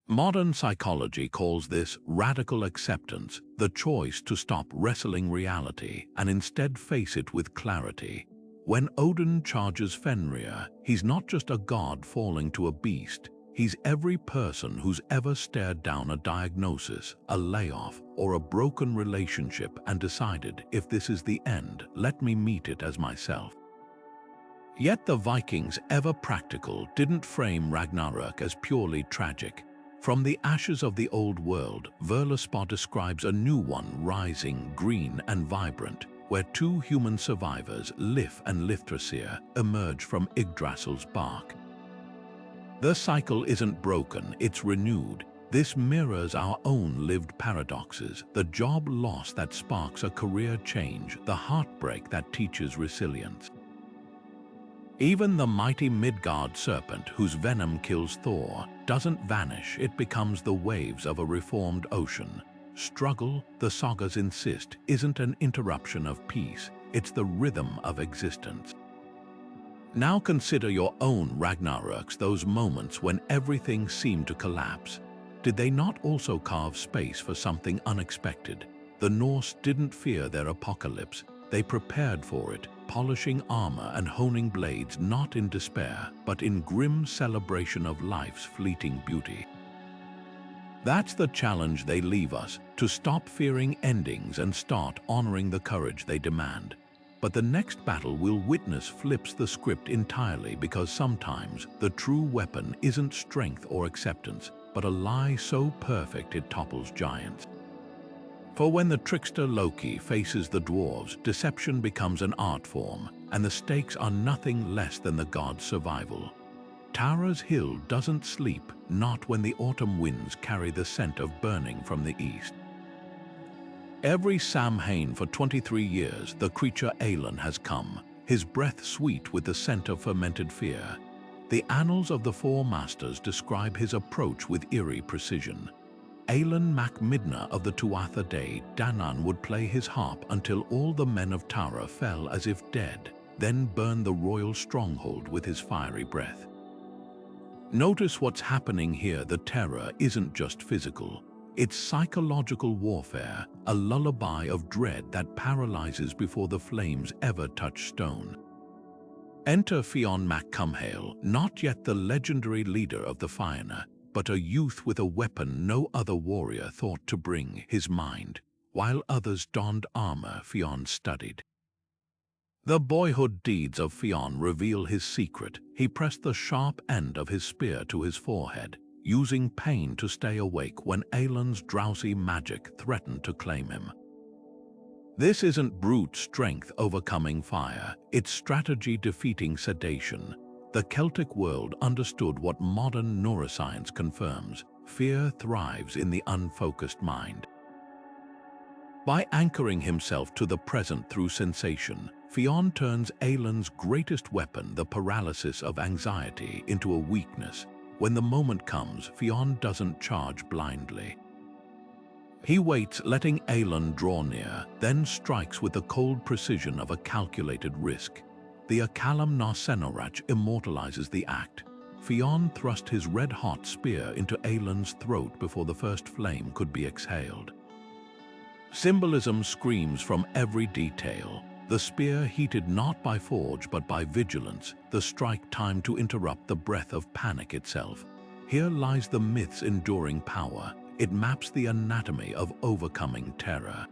Modern psychology calls this radical acceptance, the choice to stop wrestling reality and instead face it with clarity. When Odin charges Fenrir, he's not just a god falling to a beast. He's every person who's ever stared down a diagnosis, a layoff, or a broken relationship and decided, if this is the end, let me meet it as myself. Yet the Vikings, ever practical, didn't frame Ragnarök as purely tragic. From the ashes of the old world, Völuspá describes a new one rising, green and vibrant, where two human survivors, Lif and Lifthrasir, emerge from Yggdrasil's bark. The cycle isn't broken, it's renewed. This mirrors our own lived paradoxes, the job loss that sparks a career change, the heartbreak that teaches resilience. Even the mighty Midgard serpent, whose venom kills Thor, doesn't vanish, it becomes the waves of a reformed ocean. Struggle, the sagas insist, isn't an interruption of peace, it's the rhythm of existence. Now consider your own Ragnaröks, those moments when everything seemed to collapse. Did they not also carve space for something unexpected? The Norse didn't fear their apocalypse, they prepared for it, polishing armor and honing blades not in despair, but in grim celebration of life's fleeting beauty. That's the challenge they leave us, to stop fearing endings and start honoring the courage they demand. But the next battle we'll witness flips the script entirely, because sometimes the true weapon isn't strength or acceptance, but a lie so perfect it topples giants. For when the trickster Loki faces the dwarves, deception becomes an art form, and the stakes are nothing less than the god's survival. Tara's hill doesn't sleep, not when the autumn winds carry the scent of burning from the east. Every Samhain for 23 years, the creature Aelin has come, his breath sweet with the scent of fermented fear. The annals of the Four Masters describe his approach with eerie precision. Aelin mac Midna of the Tuatha Dé Danann would play his harp until all the men of Tara fell as if dead, then burn the royal stronghold with his fiery breath. Notice what's happening here. The terror isn't just physical. It's psychological warfare, a lullaby of dread that paralyzes before the flames ever touch stone. Enter Fionn mac Cumhaill, not yet the legendary leader of the Fianna, but a youth with a weapon no other warrior thought to bring, his mind. While others donned armor, Fionn studied. The boyhood deeds of Fionn reveal his secret. He pressed the sharp end of his spear to his forehead, using pain to stay awake when Aelin's drowsy magic threatened to claim him. This isn't brute strength overcoming fire, it's strategy defeating sedation. The Celtic world understood what modern neuroscience confirms: fear thrives in the unfocused mind. By anchoring himself to the present through sensation, Fionn turns Aelin's greatest weapon, the paralysis of anxiety, into a weakness. When the moment comes, Fionn doesn't charge blindly. He waits, letting Aelin draw near, then strikes with the cold precision of a calculated risk. The Acalam na Senorach immortalizes the act. Fionn thrust his red-hot spear into Aelin's throat before the first flame could be exhaled. Symbolism screams from every detail. The spear heated not by forge but by vigilance, the strike timed to interrupt the breath of panic itself. Here lies the myth's enduring power. It maps the anatomy of overcoming terror.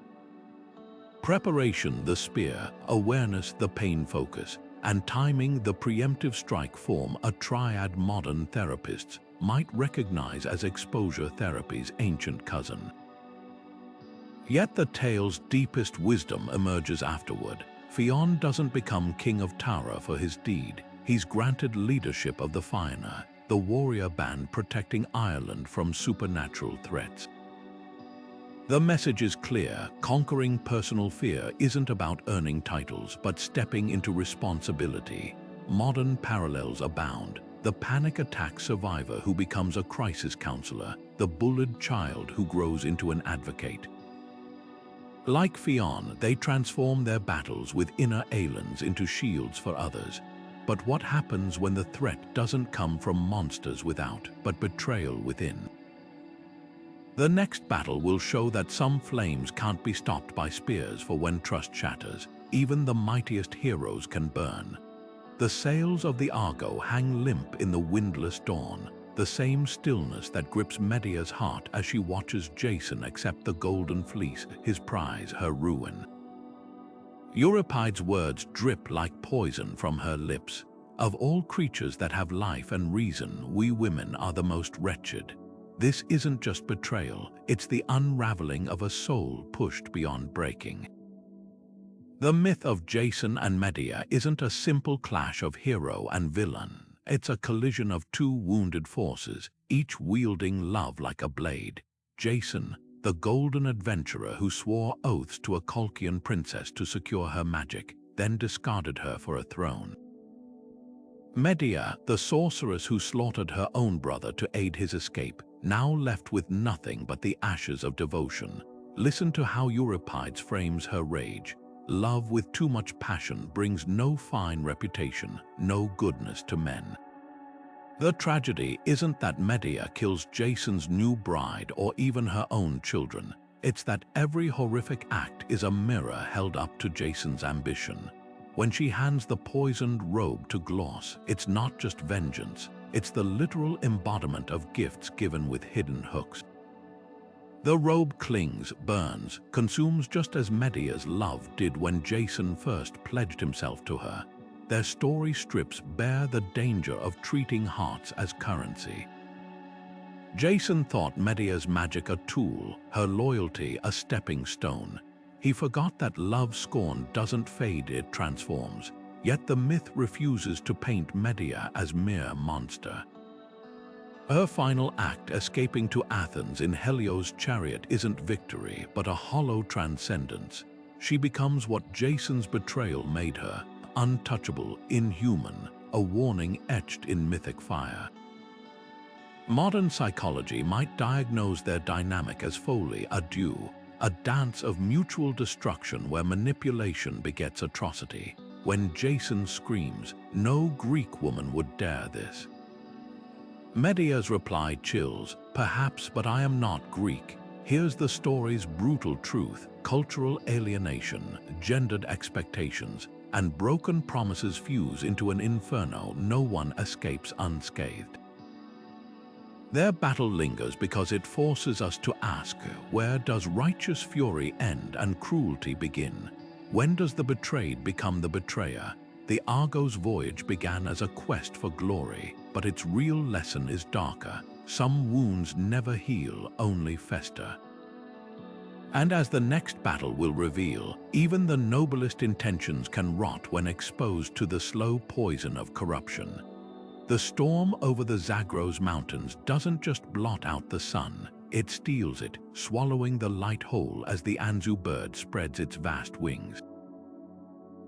Preparation, the spear; awareness, the pain focus; and timing, the preemptive strike, form a triad modern therapists might recognize as exposure therapy's ancient cousin. Yet the tale's deepest wisdom emerges afterward. Fionn doesn't become king of Tara for his deed. He's granted leadership of the Fianna, the warrior band protecting Ireland from supernatural threats. The message is clear: conquering personal fear isn't about earning titles, but stepping into responsibility. Modern parallels abound: the panic attack survivor who becomes a crisis counselor, the bullied child who grows into an advocate. Like Fionn, they transform their battles with inner Aelins into shields for others. But what happens when the threat doesn't come from monsters without, but betrayal within? The next battle will show that some flames can't be stopped by spears, for when trust shatters, even the mightiest heroes can burn. The sails of the Argo hang limp in the windless dawn, the same stillness that grips Medea's heart as she watches Jason accept the golden fleece, his prize, her ruin. Euripides' words drip like poison from her lips. Of all creatures that have life and reason, we women are the most wretched. This isn't just betrayal, it's the unraveling of a soul pushed beyond breaking. The myth of Jason and Medea isn't a simple clash of hero and villain. It's a collision of two wounded forces, each wielding love like a blade. Jason, the golden adventurer who swore oaths to a Colchian princess to secure her magic, then discarded her for a throne. Medea, the sorceress who slaughtered her own brother to aid his escape, now left with nothing but the ashes of devotion. Listen to how Euripides frames her rage. Love with too much passion brings no fine reputation, no goodness to men. The tragedy isn't that Medea kills Jason's new bride or even her own children. It's that every horrific act is a mirror held up to Jason's ambition. When she hands the poisoned robe to Gloss, it's not just vengeance, it's the literal embodiment of gifts given with hidden hooks. The robe clings, burns, consumes just as Medea's love did when Jason first pledged himself to her. Their story strips bare the danger of treating hearts as currency. Jason thought Medea's magic a tool, her loyalty a stepping stone. He forgot that love scorn doesn't fade, it transforms. Yet the myth refuses to paint Medea as mere monster. Her final act, escaping to Athens in Helios' chariot, isn't victory, but a hollow transcendence. She becomes what Jason's betrayal made her, untouchable, inhuman, a warning etched in mythic fire. Modern psychology might diagnose their dynamic as folly à deux, a dance of mutual destruction where manipulation begets atrocity. When Jason screams, "No Greek woman would dare this." Medea's reply chills, "Perhaps, but I am not Greek." Here's the story's brutal truth: cultural alienation, gendered expectations, and broken promises fuse into an inferno no one escapes unscathed. Their battle lingers because it forces us to ask, where does righteous fury end and cruelty begin? When does the betrayed become the betrayer? The Argo's voyage began as a quest for glory, but its real lesson is darker. Some wounds never heal, only fester. And as the next battle will reveal, even the noblest intentions can rot when exposed to the slow poison of corruption. The storm over the Zagros Mountains doesn't just blot out the sun, it steals it, swallowing the light whole as the Anzu bird spreads its vast wings.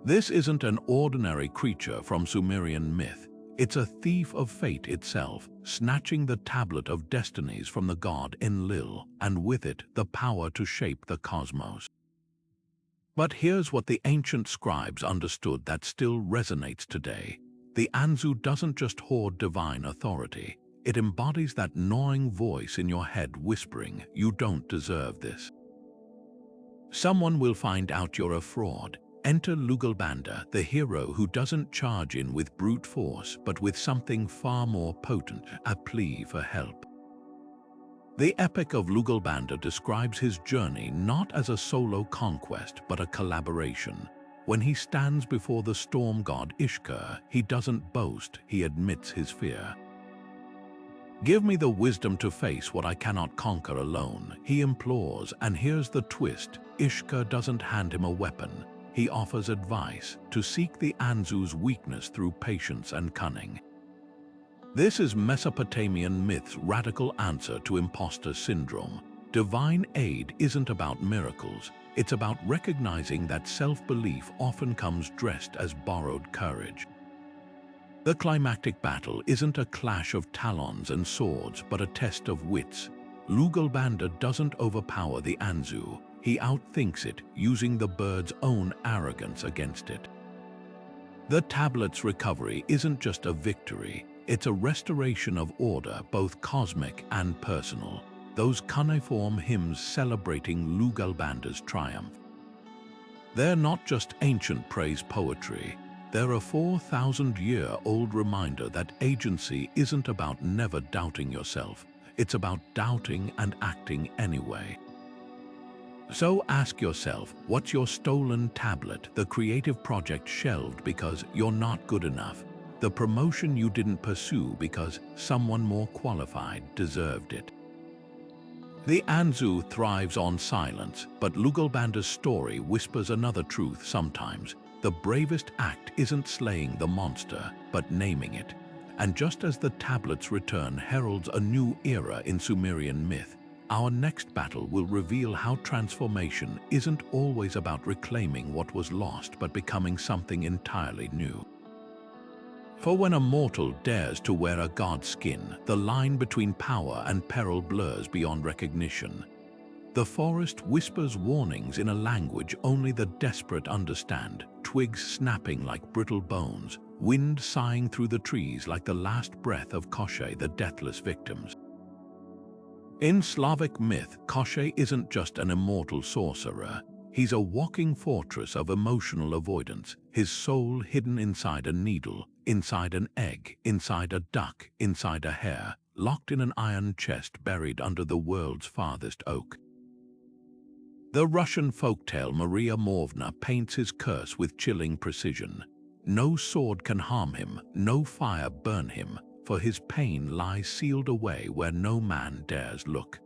This isn't an ordinary creature from Sumerian myth. It's a thief of fate itself, snatching the tablet of destinies from the god Enlil, and with it the power to shape the cosmos. But here's what the ancient scribes understood that still resonates today. The Anzu doesn't just hoard divine authority. It embodies that gnawing voice in your head whispering, "You don't deserve this." Someone will find out you're a fraud. Enter Lugalbanda, the hero who doesn't charge in with brute force, but with something far more potent, a plea for help. The Epic of Lugalbanda describes his journey not as a solo conquest, but a collaboration. When he stands before the storm god Ishkur, he doesn't boast, he admits his fear. "Give me the wisdom to face what I cannot conquer alone," he implores, and here's the twist: Ishkur doesn't hand him a weapon. He offers advice, to seek the Anzu's weakness through patience and cunning. This is Mesopotamian myth's radical answer to imposter syndrome. Divine aid isn't about miracles, it's about recognizing that self-belief often comes dressed as borrowed courage. The climactic battle isn't a clash of talons and swords, but a test of wits. Lugalbanda doesn't overpower the Anzu. He outthinks it, using the bird's own arrogance against it. The tablet's recovery isn't just a victory, it's a restoration of order, both cosmic and personal. Those cuneiform hymns celebrating Lugalbanda's triumph. They're not just ancient praise poetry, they're a 4,000-year-old reminder that agency isn't about never doubting yourself, it's about doubting and acting anyway. So ask yourself, what's your stolen tablet, the creative project shelved because you're not good enough, the promotion you didn't pursue because someone more qualified deserved it? The Anzu thrives on silence, but Lugalbanda's story whispers another truth sometimes. The bravest act isn't slaying the monster, but naming it. And just as the tablet's return heralds a new era in Sumerian myth, our next battle will reveal how transformation isn't always about reclaiming what was lost, but becoming something entirely new. For when a mortal dares to wear a god's skin, the line between power and peril blurs beyond recognition. The forest whispers warnings in a language only the desperate understand, twigs snapping like brittle bones, wind sighing through the trees like the last breath of Koshchei, the deathless victims. In Slavic myth, Koshchei isn't just an immortal sorcerer. He's a walking fortress of emotional avoidance, his soul hidden inside a needle, inside an egg, inside a duck, inside a hare, locked in an iron chest buried under the world's farthest oak. The Russian folktale Maria Morvna paints his curse with chilling precision. No sword can harm him, no fire burn him, for his pain lies sealed away where no man dares look.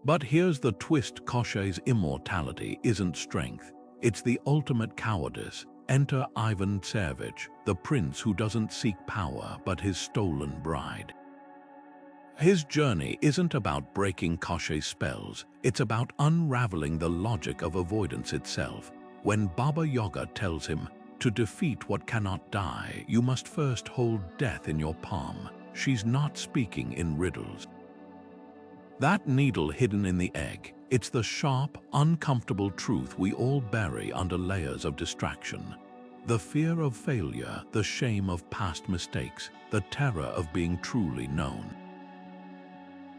But here's the twist: Kosha's immortality isn't strength, it's the ultimate cowardice. Enter Ivan Tsarevich, the prince who doesn't seek power but his stolen bride. His journey isn't about breaking Kosha's spells, it's about unraveling the logic of avoidance itself. When Baba Yaga tells him, "To defeat what cannot die, you must first hold death in your palm," she's not speaking in riddles. That needle hidden in the egg, it's the sharp, uncomfortable truth we all bury under layers of distraction. The fear of failure, the shame of past mistakes, the terror of being truly known.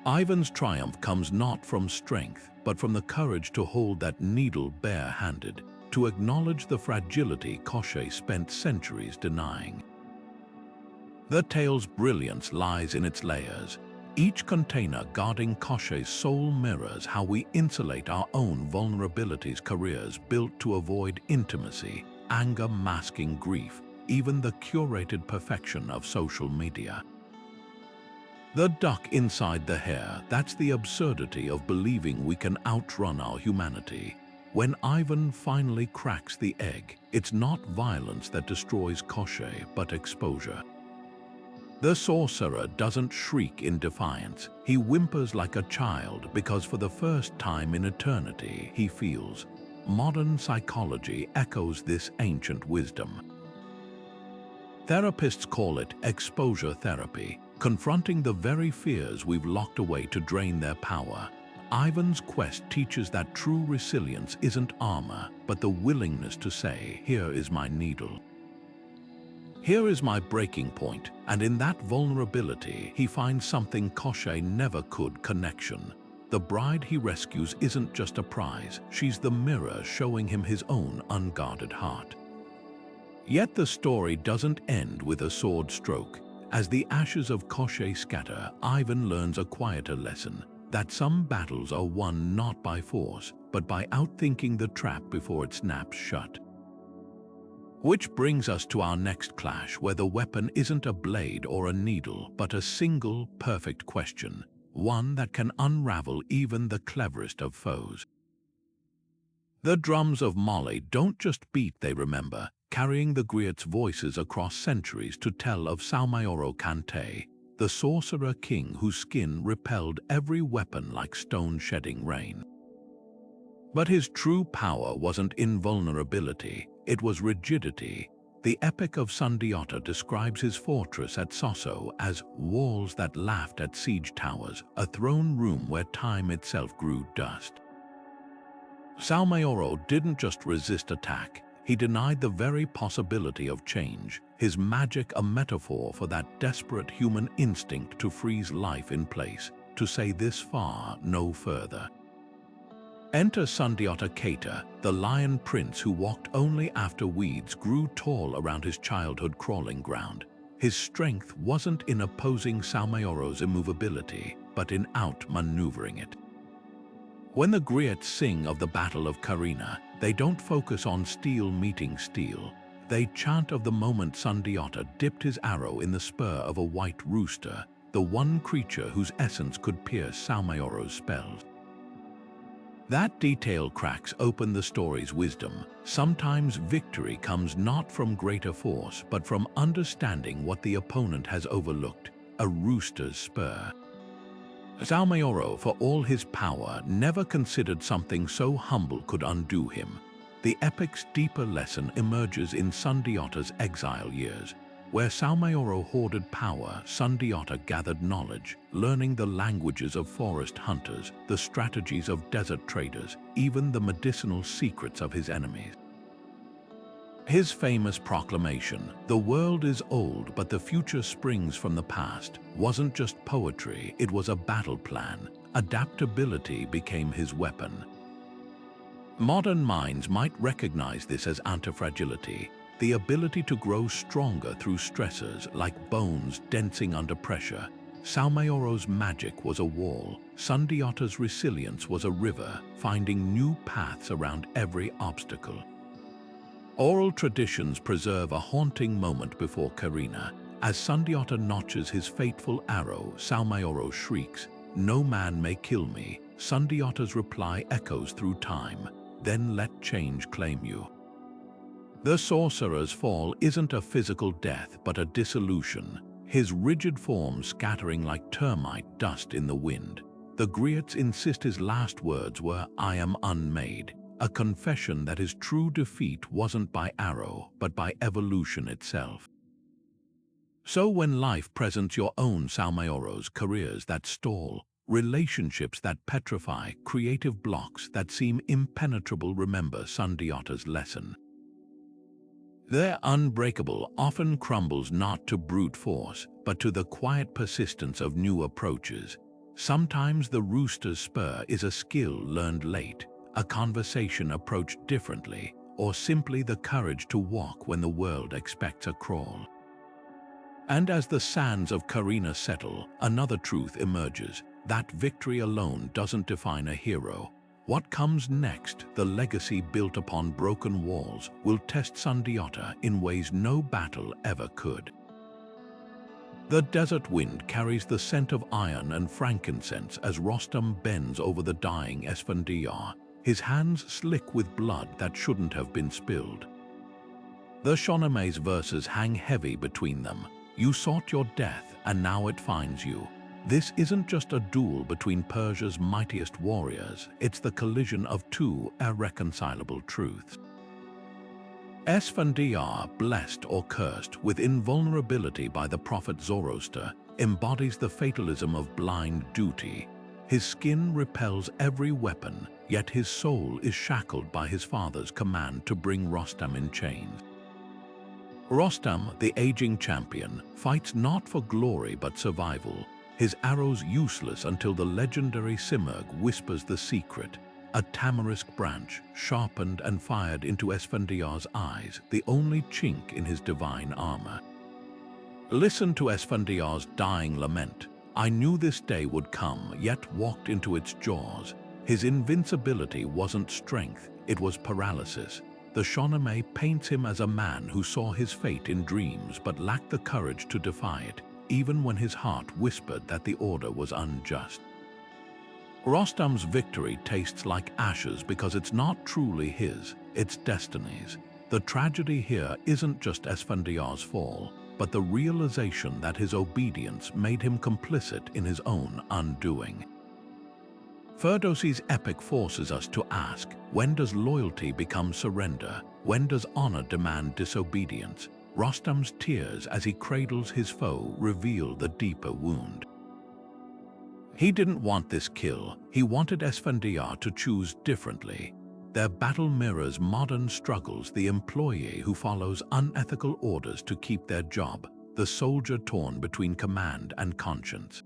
Ivan's triumph comes not from strength, but from the courage to hold that needle bare-handed, to acknowledge the fragility Kosha spent centuries denying. The tale's brilliance lies in its layers. Each container guarding Kosha's soul mirrors how we insulate our own vulnerabilities, careers built to avoid intimacy, anger masking grief, even the curated perfection of social media. The duck inside the hare, that's the absurdity of believing we can outrun our humanity. When Ivan finally cracks the egg, it's not violence that destroys Kosha, but exposure. The sorcerer doesn't shriek in defiance. He whimpers like a child because for the first time in eternity he feels. Modern psychology echoes this ancient wisdom. Therapists call it exposure therapy, confronting the very fears we've locked away to drain their power. Ivan's quest teaches that true resilience isn't armor, but the willingness to say, "Here is my needle. Here is my breaking point," and in that vulnerability, he finds something Kosha never could: connection. The bride he rescues isn't just a prize, she's the mirror showing him his own unguarded heart. Yet the story doesn't end with a sword stroke. As the ashes of Kosha scatter, Ivan learns a quieter lesson, that some battles are won not by force, but by outthinking the trap before it snaps shut. Which brings us to our next clash, where the weapon isn't a blade or a needle, but a single, perfect question, one that can unravel even the cleverest of foes. The drums of Mali don't just beat, they remember, carrying the griots' voices across centuries to tell of Salmauro Kante, the sorcerer king whose skin repelled every weapon like stone shedding rain. But his true power wasn't invulnerability, it was rigidity. The Epic of Sundiata describes his fortress at Sosso as walls that laughed at siege towers, a throne room where time itself grew dust. Salmauro didn't just resist attack, he denied the very possibility of change, his magic a metaphor for that desperate human instinct to freeze life in place, to say this far, no further. Enter Sundiata Keita, the lion prince who walked only after weeds grew tall around his childhood crawling ground. His strength wasn't in opposing Salmauro's immovability, but in outmaneuvering it. When the griots sing of the Battle of Carina, they don't focus on steel meeting steel. They chant of the moment Sundiata dipped his arrow in the spur of a white rooster, the one creature whose essence could pierce Salmauro's spells. That detail cracks open the story's wisdom. Sometimes victory comes not from greater force, but from understanding what the opponent has overlooked, a rooster's spur. Salmauro, for all his power, never considered something so humble could undo him. The epic's deeper lesson emerges in Sundiata's exile years. Where Salmauro hoarded power, Sundiata gathered knowledge, learning the languages of forest hunters, the strategies of desert traders, even the medicinal secrets of his enemies. His famous proclamation, "The world is old, but the future springs from the past," wasn't just poetry, it was a battle plan. Adaptability became his weapon. Modern minds might recognize this as antifragility, the ability to grow stronger through stressors like bones densing under pressure. Salmaauro's magic was a wall, Sundyauta's resilience was a river, finding new paths around every obstacle. Oral traditions preserve a haunting moment before Karina. As Sundiata notches his fateful arrow, Salmaauro shrieks, "No man may kill me." Sundiata's reply echoes through time, "Then let change claim you." The sorcerer's fall isn't a physical death but a dissolution, his rigid form scattering like termite dust in the wind. The griots insist his last words were, "I am unmade," a confession that his true defeat wasn't by arrow but by evolution itself. So when life presents your own Salmaauros, careers that stall, relationships that petrify, creative blocks that seem impenetrable, remember Sundiata's lesson. Their unbreakable often crumbles not to brute force, but to the quiet persistence of new approaches. Sometimes the rooster's spur is a skill learned late, a conversation approached differently, or simply the courage to walk when the world expects a crawl. And as the sands of Karina settle, another truth emerges, that victory alone doesn't define a hero. What comes next, the legacy built upon broken walls, will test Sundiata in ways no battle ever could. The desert wind carries the scent of iron and frankincense as Rostam bends over the dying Esfandiar, his hands slick with blood that shouldn't have been spilled. The Shawneme's verses hang heavy between them. You sought your death, and now it finds you. This isn't just a duel between Persia's mightiest warriors, it's the collision of two irreconcilable truths. Esfandiar, blessed or cursed with invulnerability by the prophet Zoroaster, embodies the fatalism of blind duty. His skin repels every weapon, yet his soul is shackled by his father's command to bring Rostam in chains. Rostam, the aging champion, fights not for glory but survival, his arrows useless until the legendary Simurgh whispers the secret, a tamarisk branch sharpened and fired into Esfandiar's eyes, the only chink in his divine armor. Listen to Esfandiar's dying lament. I knew this day would come, yet walked into its jaws. His invincibility wasn't strength, it was paralysis. The Shawname paints him as a man who saw his fate in dreams but lacked the courage to defy it, even when his heart whispered that the order was unjust. Rostam's victory tastes like ashes because it's not truly his, it's destiny's. The tragedy here isn't just Esfandiar's fall, but the realization that his obedience made him complicit in his own undoing. Ferdowsi's epic forces us to ask, when does loyalty become surrender? When does honor demand disobedience? Rostam's tears as he cradles his foe reveal the deeper wound. He didn't want this kill, he wanted Esfandiar to choose differently. Their battle mirrors modern struggles, the employee who follows unethical orders to keep their job, the soldier torn between command and conscience.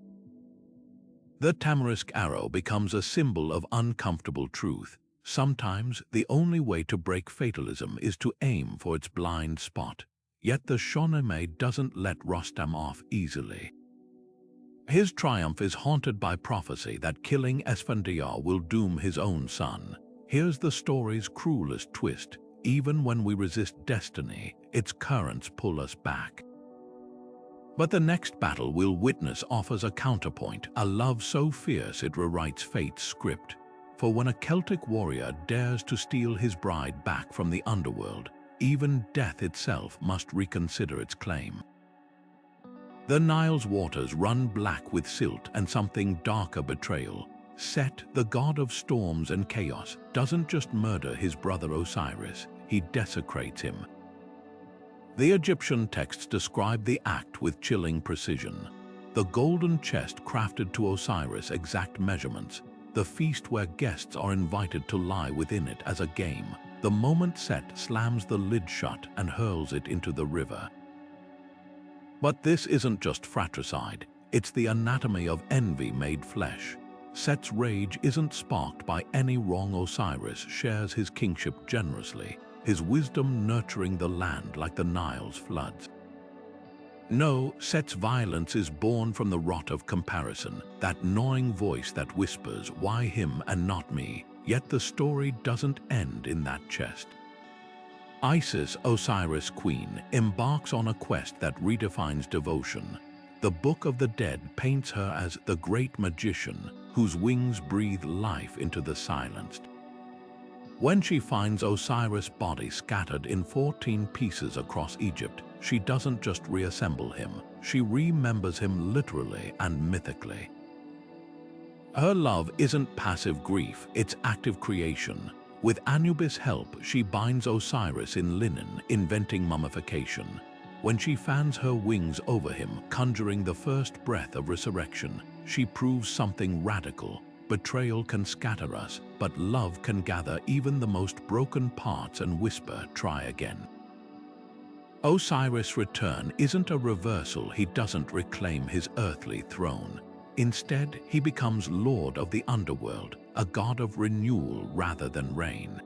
The tamarisk arrow becomes a symbol of uncomfortable truth. Sometimes the only way to break fatalism is to aim for its blind spot. Yet the Shawname doesn't let Rostam off easily. His triumph is haunted by prophecy that killing Esfandiar will doom his own son. Here's the story's cruelest twist. Even when we resist destiny, its currents pull us back. But the next battle we'll witness offers a counterpoint, a love so fierce it rewrites fate's script. For when a Celtic warrior dares to steal his bride back from the underworld, even death itself must reconsider its claim. The Nile's waters run black with silt and something darker betrayal. Set, the god of storms and chaos, doesn't just murder his brother Osiris, he desecrates him. The Egyptian texts describe the act with chilling precision. The golden chest crafted to Osiris' exact measurements, the feast where guests are invited to lie within it as a game. The moment Set slams the lid shut and hurls it into the river. But this isn't just fratricide, it's the anatomy of envy made flesh. Set's rage isn't sparked by any wrong. Osiris shares his kingship generously, his wisdom nurturing the land like the Nile's floods. No, Set's violence is born from the rot of comparison, that gnawing voice that whispers, "Why him and not me?" Yet the story doesn't end in that chest. Isis, Osiris' queen, embarks on a quest that redefines devotion. The Book of the Dead paints her as the great magician whose wings breathe life into the silenced. When she finds Osiris' body scattered in 14 pieces across Egypt, she doesn't just reassemble him, she remembers him literally and mythically. Her love isn't passive grief, it's active creation. With Anubis' help, she binds Osiris in linen, inventing mummification. When she fans her wings over him, conjuring the first breath of resurrection, she proves something radical. Betrayal can scatter us, but love can gather even the most broken parts and whisper, "Try again." Osiris' return isn't a reversal. He doesn't reclaim his earthly throne. Instead, he becomes lord of the underworld, a god of renewal rather than reign.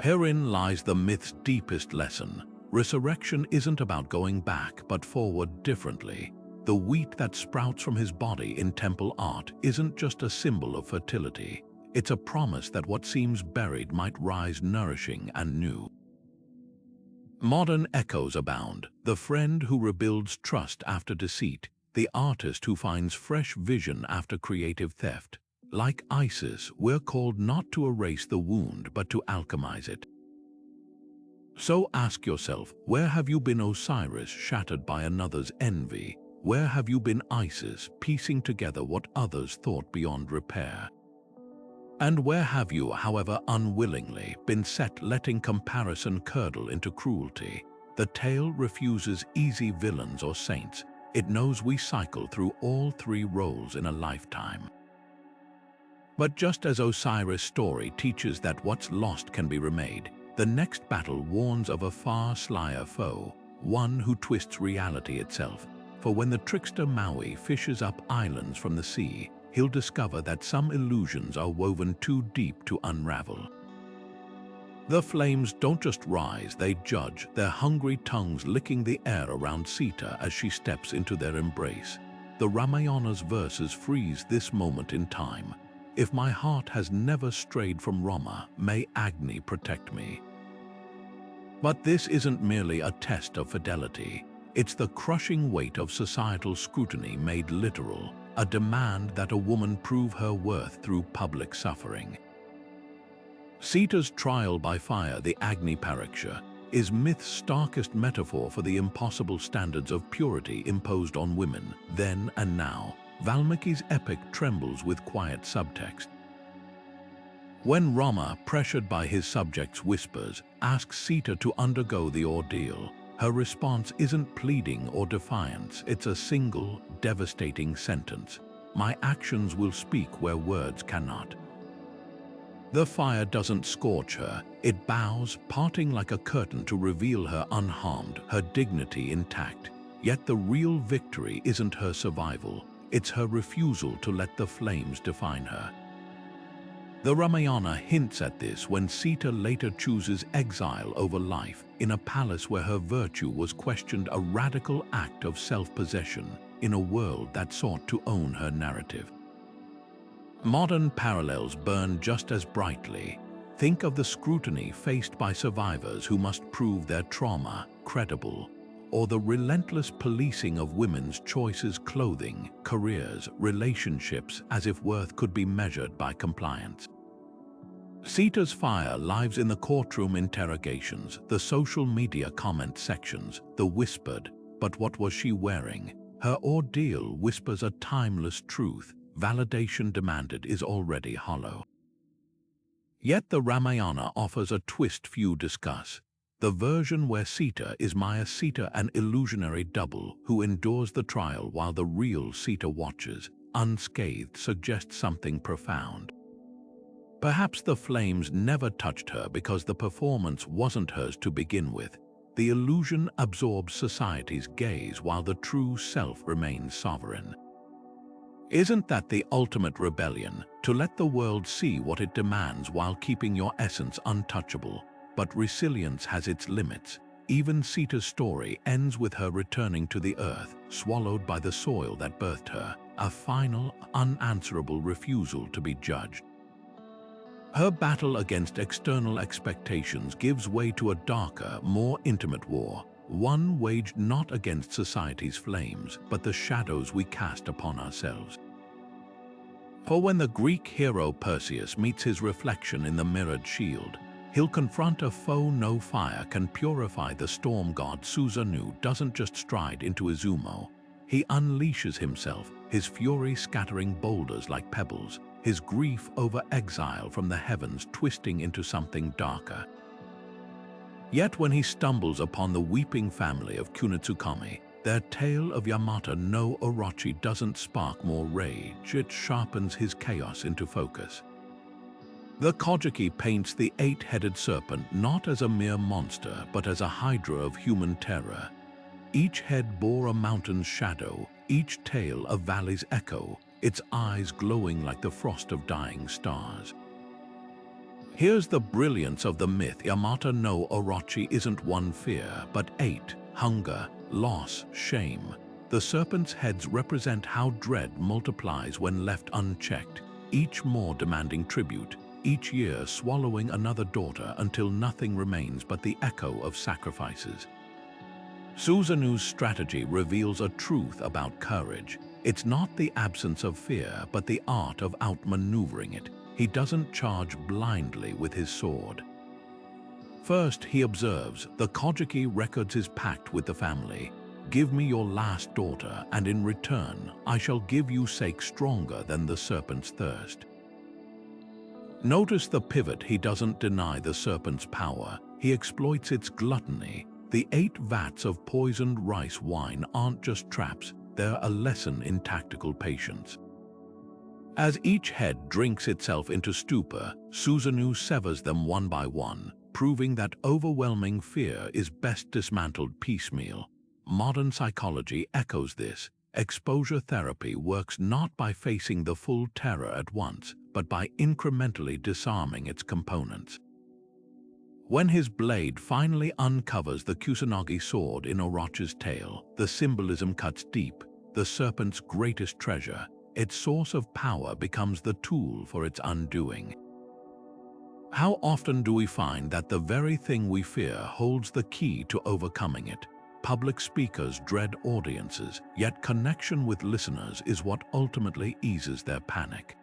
Herein lies the myth's deepest lesson. Resurrection isn't about going back, but forward differently. The wheat that sprouts from his body in temple art isn't just a symbol of fertility. It's a promise that what seems buried might rise nourishing and new. Modern echoes abound: the friend who rebuilds trust after deceit, the artist who finds fresh vision after creative theft. Like Isis, we're called not to erase the wound, but to alchemize it. So ask yourself, where have you been Osiris, shattered by another's envy? Where have you been Isis, piecing together what others thought beyond repair? And where have you, however unwillingly, been Set, letting comparison curdle into cruelty? The tale refuses easy villains or saints. It knows we cycle through all three roles in a lifetime. But just as Osiris' story teaches that what's lost can be remade, the next battle warns of a far slyer foe, one who twists reality itself. For when the trickster Maui fishes up islands from the sea, he'll discover that some illusions are woven too deep to unravel. The flames don't just rise, they judge, their hungry tongues licking the air around Sita as she steps into their embrace. The Ramayana's verses freeze this moment in time. If my heart has never strayed from Rama, may Agni protect me. But this isn't merely a test of fidelity. It's the crushing weight of societal scrutiny made literal, a demand that a woman prove her worth through public suffering. Sita's trial by fire, the Agni Pariksha, is myth's starkest metaphor for the impossible standards of purity imposed on women, then and now. Valmiki's epic trembles with quiet subtext. When Rama, pressured by his subjects' whispers, asks Sita to undergo the ordeal, her response isn't pleading or defiance, it's a single, devastating sentence: "My actions will speak where words cannot." The fire doesn't scorch her, it bows, parting like a curtain to reveal her unharmed, her dignity intact. Yet the real victory isn't her survival, it's her refusal to let the flames define her. The Ramayana hints at this when Sita later chooses exile over life in a palace where her virtue was questioned, a radical act of self-possession in a world that sought to own her narrative. Modern parallels burn just as brightly. Think of the scrutiny faced by survivors who must prove their trauma credible, or the relentless policing of women's choices, clothing, careers, relationships, as if worth could be measured by compliance. Sita's fire lives in the courtroom interrogations, the social media comment sections, the whispered, "But what was she wearing?" Her ordeal whispers a timeless truth: validation demanded is already hollow. Yet the Ramayana offers a twist few discuss. The version where Sita is Maya Sita, an illusionary double who endures the trial while the real Sita watches, unscathed, suggests something profound. Perhaps the flames never touched her because the performance wasn't hers to begin with. The illusion absorbs society's gaze while the true self remains sovereign. Isn't that the ultimate rebellion, to let the world see what it demands while keeping your essence untouchable? But resilience has its limits. Even Sita's story ends with her returning to the earth, swallowed by the soil that birthed her, a final, unanswerable refusal to be judged. Her battle against external expectations gives way to a darker, more intimate war, one waged not against society's flames, but the shadows we cast upon ourselves. For when the Greek hero Perseus meets his reflection in the mirrored shield, he'll confront a foe no fire can purify. The storm god Susanu doesn't just stride into Izumo. He unleashes himself, his fury scattering boulders like pebbles, his grief over exile from the heavens twisting into something darker. Yet when he stumbles upon the weeping family of Kunitsukami, their tale of Yamato no Orochi doesn't spark more rage, it sharpens his chaos into focus. The Kojiki paints the eight-headed serpent not as a mere monster, but as a hydra of human terror. Each head bore a mountain's shadow, each tail a valley's echo, its eyes glowing like the frost of dying stars. Here's the brilliance of the myth. Yamato no Orochi isn't one fear, but eight: hunger, loss, shame. The serpent's heads represent how dread multiplies when left unchecked, each more demanding tribute, each year swallowing another daughter until nothing remains but the echo of sacrifices. Susanu's strategy reveals a truth about courage. It's not the absence of fear, but the art of outmaneuvering it. He doesn't charge blindly with his sword. First, he observes, the Kojiki records his pact with the family. Give me your last daughter, and in return, I shall give you sake stronger than the serpent's thirst. Notice the pivot. He doesn't deny the serpent's power. He exploits its gluttony. The 8 vats of poisoned rice wine aren't just traps, they're a lesson in tactical patience. As each head drinks itself into stupor, Susanu severs them one by one, proving that overwhelming fear is best dismantled piecemeal. Modern psychology echoes this. Exposure therapy works not by facing the full terror at once, but by incrementally disarming its components. When his blade finally uncovers the Kusanagi sword in Orochi's tail, the symbolism cuts deep. The serpent's greatest treasure, its source of power, becomes the tool for its undoing. How often do we find that the very thing we fear holds the key to overcoming it? Public speakers dread audiences, yet connection with listeners is what ultimately eases their panic.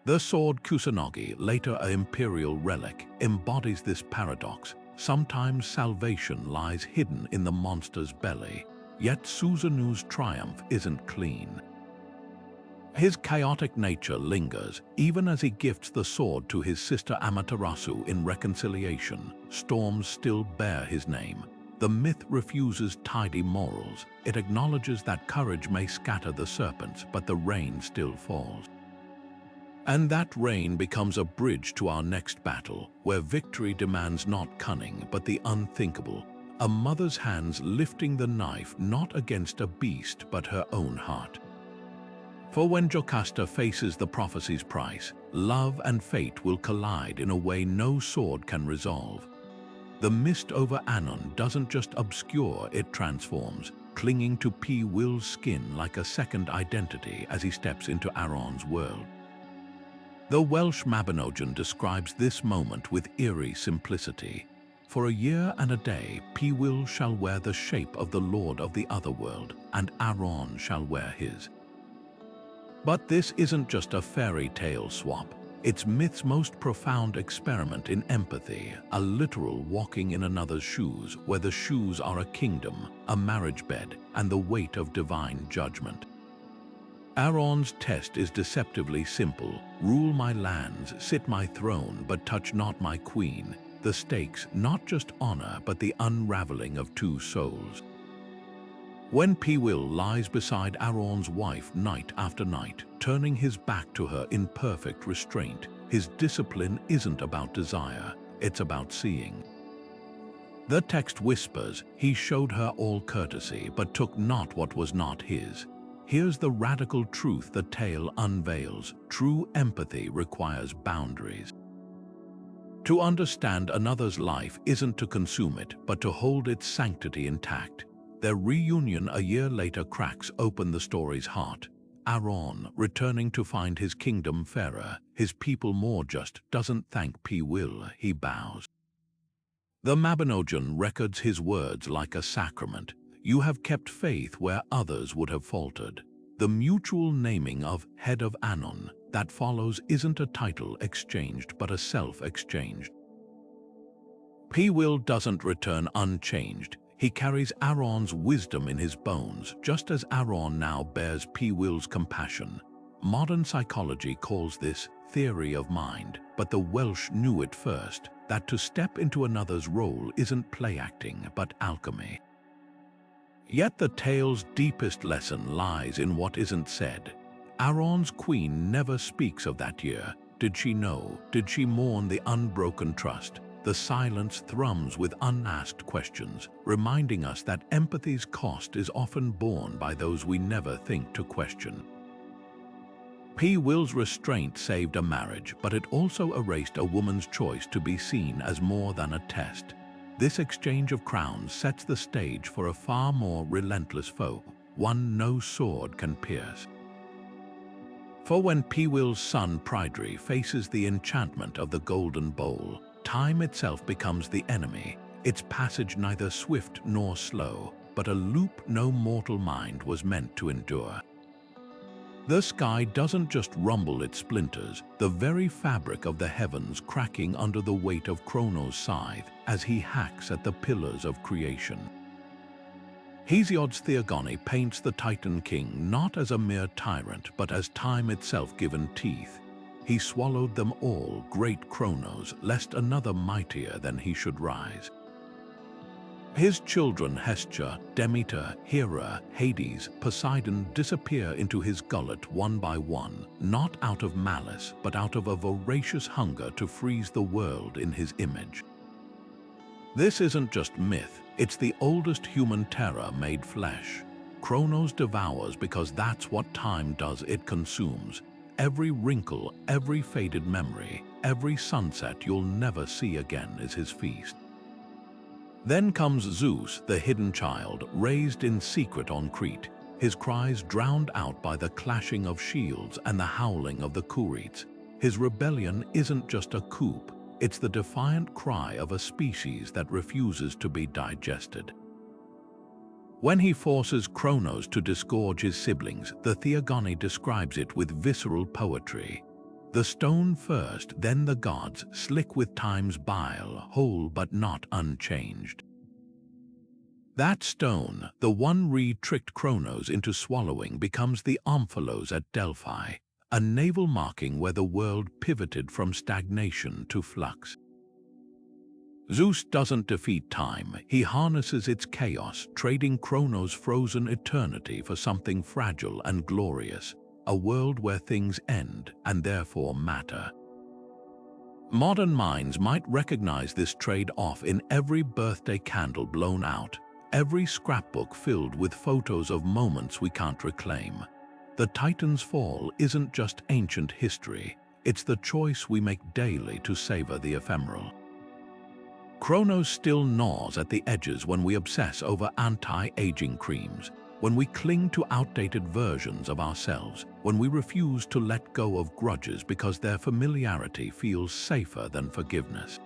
The sword Kusanagi, later an imperial relic, embodies this paradox. Sometimes salvation lies hidden in the monster's belly, yet Susanu's triumph isn't clean. His chaotic nature lingers, even as he gifts the sword to his sister Amaterasu in reconciliation. Storms still bear his name. The myth refuses tidy morals. It acknowledges that courage may scatter the serpents, but the rain still falls. And that rain becomes a bridge to our next battle, where victory demands not cunning, but the unthinkable. A mother's hands lifting the knife not against a beast, but her own heart. For when Jocasta faces the prophecy's price, love and fate will collide in a way no sword can resolve. The mist over Anon doesn't just obscure, it transforms, clinging to Beowulf's skin like a second identity as he steps into Aron's world. The Welsh Mabinogion describes this moment with eerie simplicity. For a year and a day, Beowulf shall wear the shape of the Lord of the Otherworld, and Aron shall wear his. But this isn't just a fairy tale swap. It's myth's most profound experiment in empathy, a literal walking in another's shoes, where the shoes are a kingdom, a marriage bed, and the weight of divine judgment. Aron's test is deceptively simple. Rule my lands, sit my throne, but touch not my queen. The stakes, not just honor, but the unraveling of 2 souls. When Beowulf lies beside Aron's wife night after night, turning his back to her in perfect restraint, his discipline isn't about desire, it's about seeing. The text whispers, he showed her all courtesy, but took not what was not his. Here's the radical truth the tale unveils. True empathy requires boundaries. To understand another's life isn't to consume it, but to hold its sanctity intact. Their reunion a year later cracks open the story's heart. Aron, returning to find his kingdom fairer, his people more just, doesn't thank Beowulf, he bows. The Mabinogion records his words like a sacrament. You have kept faith where others would have faltered. The mutual naming of Head of Anon that follows isn't a title exchanged but a self-exchange. Beowulf doesn't return unchanged. He carries Aron's wisdom in his bones, just as Aron now bears Beowulf's compassion. Modern psychology calls this theory of mind, but the Welsh knew it first, that to step into another's role isn't play acting but alchemy. Yet the tale's deepest lesson lies in what isn't said. Aron's queen never speaks of that year. Did she know? Did she mourn the unbroken trust? The silence thrums with unasked questions, reminding us that empathy's cost is often borne by those we never think to question. Beowulf's restraint saved a marriage, but it also erased a woman's choice to be seen as more than a test. This exchange of crowns sets the stage for a far more relentless foe, one no sword can pierce. For when Beowulf's son Pryderi faces the enchantment of the Golden Bowl, time itself becomes the enemy, its passage neither swift nor slow, but a loop no mortal mind was meant to endure. The sky doesn't just rumble its splinters, the very fabric of the heavens cracking under the weight of Kronos' scythe as he hacks at the pillars of creation. Hesiod's Theogony paints the Titan king not as a mere tyrant, but as time itself given teeth. He swallowed them all, great Kronos, lest another mightier than he should rise. His children Hestia, Demeter, Hera, Hades, Poseidon disappear into his gullet one by one, not out of malice, but out of a voracious hunger to freeze the world in his image. This isn't just myth, it's the oldest human terror made flesh. Kronos devours because that's what time does, it consumes. Every wrinkle, every faded memory, every sunset you'll never see again is his feast. Then comes Zeus, the hidden child, raised in secret on Crete, his cries drowned out by the clashing of shields and the howling of the Kurukshetra. His rebellion isn't just a coup, it's the defiant cry of a species that refuses to be digested. When he forces Kronos to disgorge his siblings, the Theogony describes it with visceral poetry. The stone first, then the gods, slick with time's bile, whole but not unchanged. That stone, the one reed tricked Kronos into swallowing, becomes the omphalos at Delphi, a naval marking where the world pivoted from stagnation to flux. Zeus doesn't defeat time, he harnesses its chaos, trading Kronos' frozen eternity for something fragile and glorious. A world where things end and therefore matter. Modern minds might recognize this trade-off in every birthday candle blown out, every scrapbook filled with photos of moments we can't reclaim. The Titan's fall isn't just ancient history, it's the choice we make daily to savor the ephemeral. Kronos still gnaws at the edges when we obsess over anti-aging creams, when we cling to outdated versions of ourselves, when we refuse to let go of grudges because their familiarity feels safer than forgiveness.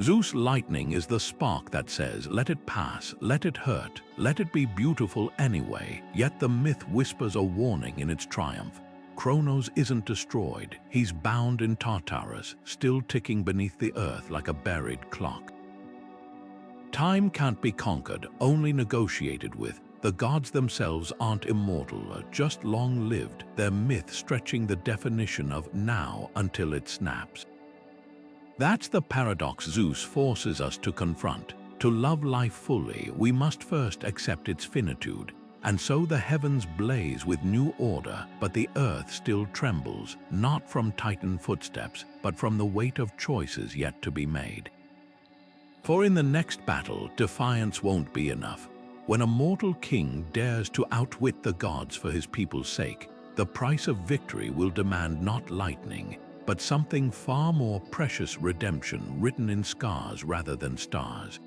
Zeus' lightning is the spark that says, let it pass, let it hurt, let it be beautiful anyway, yet the myth whispers a warning in its triumph. Kronos isn't destroyed, he's bound in Tartarus, still ticking beneath the earth like a buried clock. Time can't be conquered, only negotiated with. The gods themselves aren't immortal, just long-lived, their myth stretching the definition of now until it snaps. That's the paradox Zeus forces us to confront. To love life fully, we must first accept its finitude, and so the heavens blaze with new order, but the earth still trembles, not from Titan footsteps, but from the weight of choices yet to be made. For in the next battle, defiance won't be enough. When a mortal king dares to outwit the gods for his people's sake, the price of victory will demand not lightning, but something far more precious: redemption written in scars rather than stars.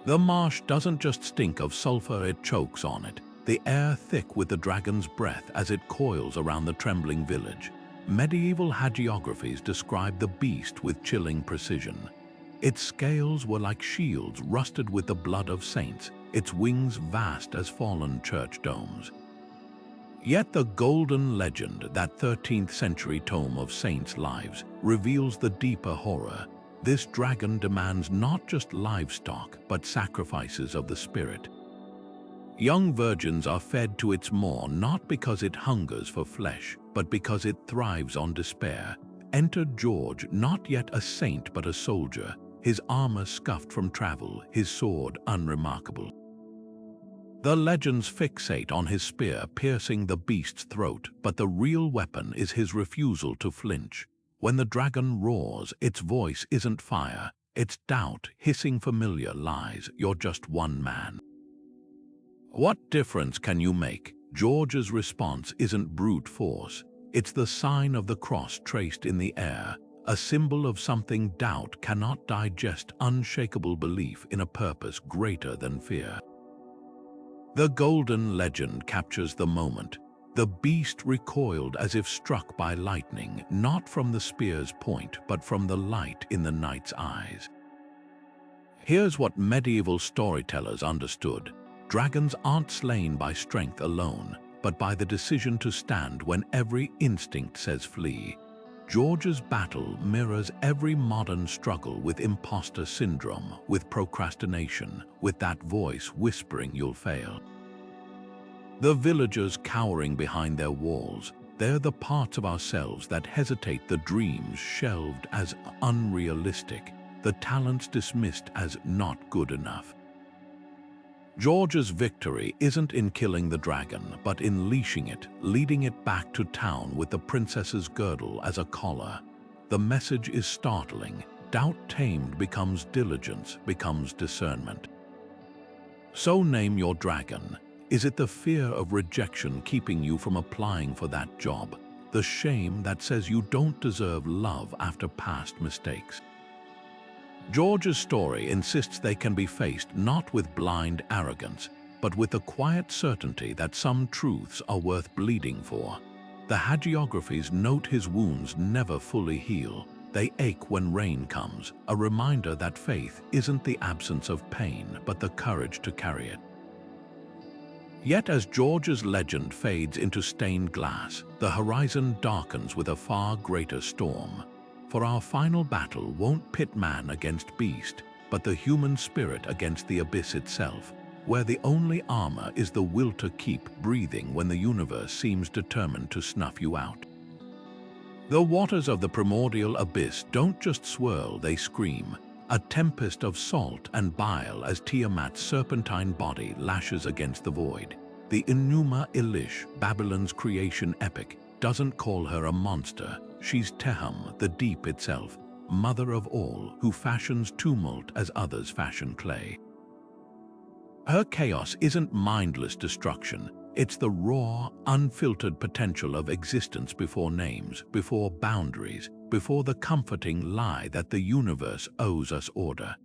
The marsh doesn't just stink of sulfur, it chokes on it, the air thick with the dragon's breath as it coils around the trembling village. Medieval hagiographies describe the beast with chilling precision. Its scales were like shields rusted with the blood of saints, its wings vast as fallen church domes. Yet the Golden Legend, that 13th century tome of saints' lives, reveals the deeper horror. This dragon demands not just livestock, but sacrifices of the spirit. Young virgins are fed to its maw not because it hungers for flesh, but because it thrives on despair. Enter George, not yet a saint but a soldier, his armor scuffed from travel, his sword unremarkable. The legends fixate on his spear piercing the beast's throat, but the real weapon is his refusal to flinch. When the dragon roars, its voice isn't fire, it's doubt, hissing familiar lies: "You're just one man." What difference can you make? George's response isn't brute force. It's the sign of the cross traced in the air, a symbol of something doubt cannot digest: unshakable belief in a purpose greater than fear. The Golden Legend captures the moment. The beast recoiled as if struck by lightning, not from the spear's point, but from the light in the knight's eyes. Here's what medieval storytellers understood: dragons aren't slain by strength alone, but by the decision to stand when every instinct says flee. George's battle mirrors every modern struggle with imposter syndrome, with procrastination, with that voice whispering you'll fail. The villagers cowering behind their walls, they're the parts of ourselves that hesitate, the dreams shelved as unrealistic, the talents dismissed as not good enough. George's victory isn't in killing the dragon, but in leashing it, leading it back to town with the princess's girdle as a collar. The message is startling: doubt tamed becomes diligence, becomes discernment. So name your dragon. Is it the fear of rejection keeping you from applying for that job? The shame that says you don't deserve love after past mistakes? George's story insists they can be faced not with blind arrogance, but with the quiet certainty that some truths are worth bleeding for. The hagiographies note his wounds never fully heal. They ache when rain comes, a reminder that faith isn't the absence of pain, but the courage to carry it. Yet as George's legend fades into stained glass, the horizon darkens with a far greater storm. For our final battle won't pit man against beast, but the human spirit against the abyss itself, where the only armor is the will to keep breathing when the universe seems determined to snuff you out. The waters of the primordial abyss don't just swirl, they scream, a tempest of salt and bile as Tiamat's serpentine body lashes against the void. The Enuma Elish, Babylon's creation epic, doesn't call her a monster. She's Teham, the deep itself, mother of all, who fashions tumult as others fashion clay. Her chaos isn't mindless destruction. It's the raw, unfiltered potential of existence before names, before boundaries, before the comforting lie that the universe owes us order.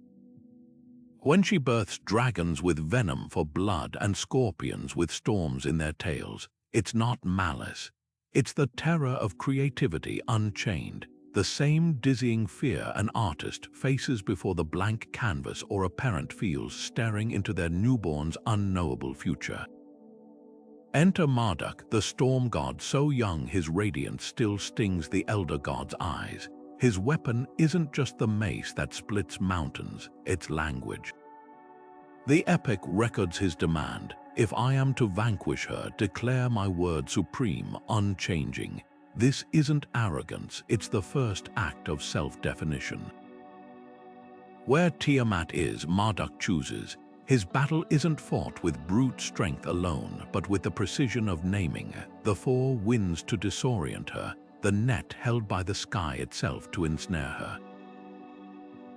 When she births dragons with venom for blood and scorpions with storms in their tails, it's not malice. It's the terror of creativity unchained, the same dizzying fear an artist faces before the blank canvas or a parent feels staring into their newborn's unknowable future. Enter Marduk, the storm god, so young his radiance still stings the elder god's eyes. His weapon isn't just the mace that splits mountains, it's language. The epic records his demand: if I am to vanquish her, declare my word supreme, unchanging. This isn't arrogance, it's the first act of self-definition. Where Tiamat is, Marduk chooses. His battle isn't fought with brute strength alone, but with the precision of naming, the four winds to disorient her, the net held by the sky itself to ensnare her.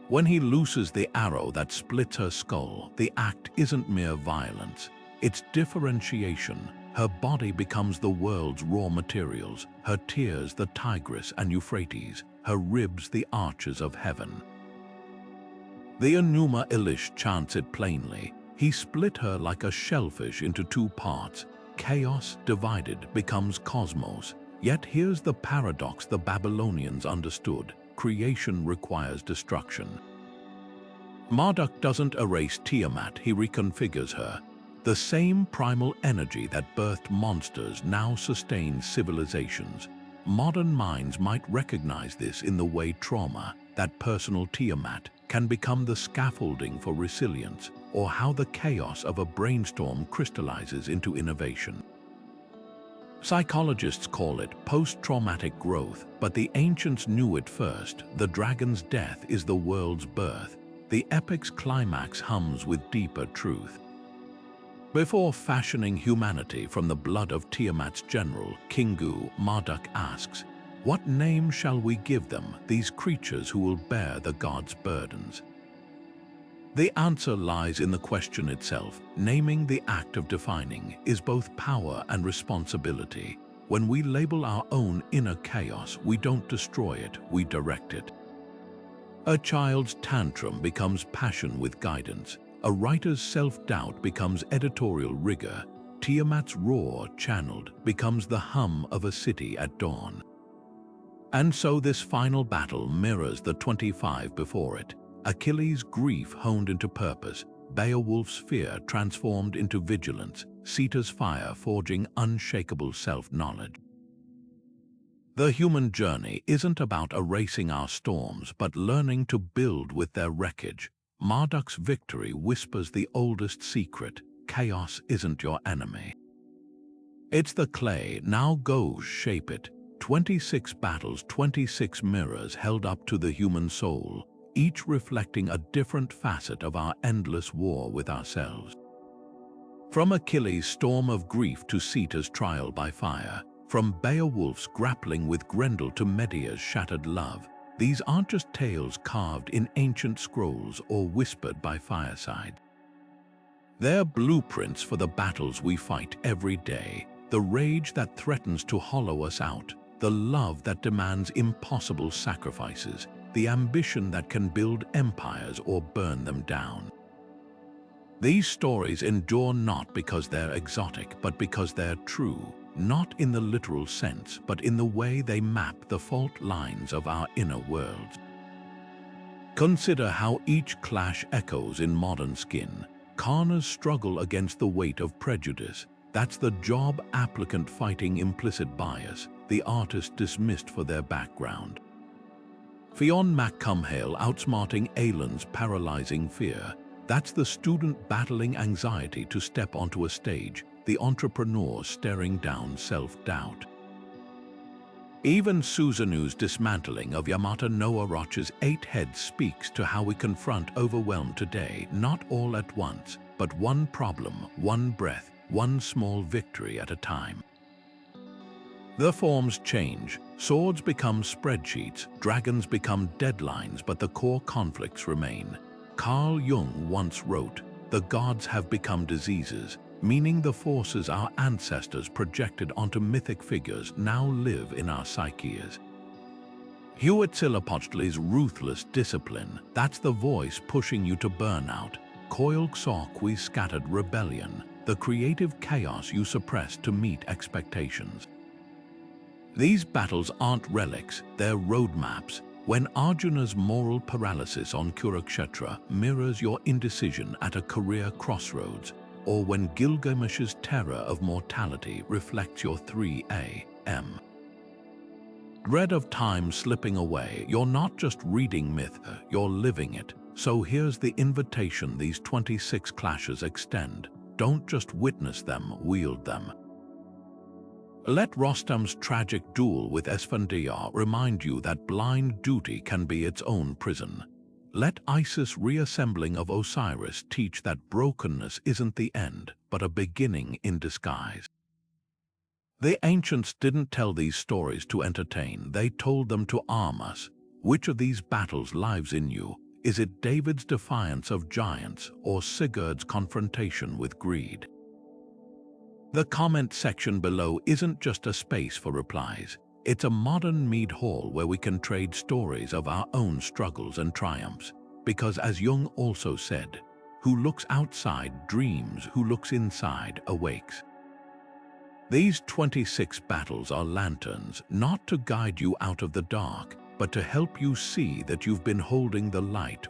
When he looses the arrow that splits her skull, the act isn't mere violence, it's differentiation. Her body becomes the world's raw materials, her tears the Tigris and Euphrates, her ribs the arches of heaven. The Enuma Elish chants it plainly. He split her like a shellfish into two parts. Chaos divided becomes cosmos. Yet here's the paradox the Babylonians understood. Creation requires destruction. Marduk doesn't erase Tiamat, he reconfigures her. The same primal energy that birthed monsters now sustains civilizations. Modern minds might recognize this in the way trauma, that personal Tiamat, can become the scaffolding for resilience, or how the chaos of a brainstorm crystallizes into innovation. Psychologists call it post-traumatic growth, but the ancients knew it first. The dragon's death is the world's birth. The epic's climax hums with deeper truth. Before fashioning humanity from the blood of Tiamat's general, Kingu, Marduk asks, "What name shall we give them, these creatures who will bear the gods' burdens?" The answer lies in the question itself. Naming, the act of defining, is both power and responsibility. When we label our own inner chaos, we don't destroy it, we direct it. A child's tantrum becomes passion with guidance. A writer's self-doubt becomes editorial rigor. Tiamat's roar, channeled, becomes the hum of a city at dawn. And so this final battle mirrors the 25 before it. Achilles' grief honed into purpose, Beowulf's fear transformed into vigilance, Sita's fire forging unshakable self-knowledge. The human journey isn't about erasing our storms, but learning to build with their wreckage. Marduk's victory whispers the oldest secret: chaos isn't your enemy. It's the clay, now go shape it. 26 battles, 26 mirrors held up to the human soul, each reflecting a different facet of our endless war with ourselves. From Achilles' storm of grief to Sita's trial by fire, from Beowulf's grappling with Grendel to Medea's shattered love, these aren't just tales carved in ancient scrolls or whispered by fireside. They're blueprints for the battles we fight every day, the rage that threatens to hollow us out, the love that demands impossible sacrifices, the ambition that can build empires or burn them down. These stories endure not because they're exotic, but because they're true, not in the literal sense, but in the way they map the fault lines of our inner worlds. Consider how each clash echoes in modern skin. Karna's struggle against the weight of prejudice. That's the job applicant fighting implicit bias, the artist dismissed for their background. Fionn MacCumhale outsmarting Aelin's paralyzing fear. That's the student battling anxiety to step onto a stage, the entrepreneur staring down self-doubt. Even Suzanu's dismantling of Yamato Noah Roch's 8 heads speaks to how we confront overwhelm today, not all at once, but one problem, one breath, one small victory at a time. The forms change. Swords become spreadsheets, dragons become deadlines, but the core conflicts remain. Carl Jung once wrote, "The gods have become diseases," meaning the forces our ancestors projected onto mythic figures now live in our psyches. Huitzilopochtli's ruthless discipline, that's the voice pushing you to burnout. Coilxauhqui's scattered rebellion, the creative chaos you suppress to meet expectations. These battles aren't relics, they're roadmaps. When Arjuna's moral paralysis on Kurukshetra mirrors your indecision at a career crossroads, or when Gilgamesh's terror of mortality reflects your 3am. Dread of time slipping away, you're not just reading myth, you're living it. So here's the invitation these 26 clashes extend. Don't just witness them, wield them. Let Rostam's tragic duel with Esfandiar remind you that blind duty can be its own prison. Let Isis' reassembling of Osiris teach that brokenness isn't the end, but a beginning in disguise. The ancients didn't tell these stories to entertain, they told them to arm us. Which of these battles lives in you? Is it David's defiance of giants or Sigurd's confrontation with greed? The comment section below isn't just a space for replies. It's a modern mead hall where we can trade stories of our own struggles and triumphs. Because as Jung also said, who looks outside dreams, who looks inside awakes. These 26 battles are lanterns, not to guide you out of the dark, but to help you see that you've been holding the light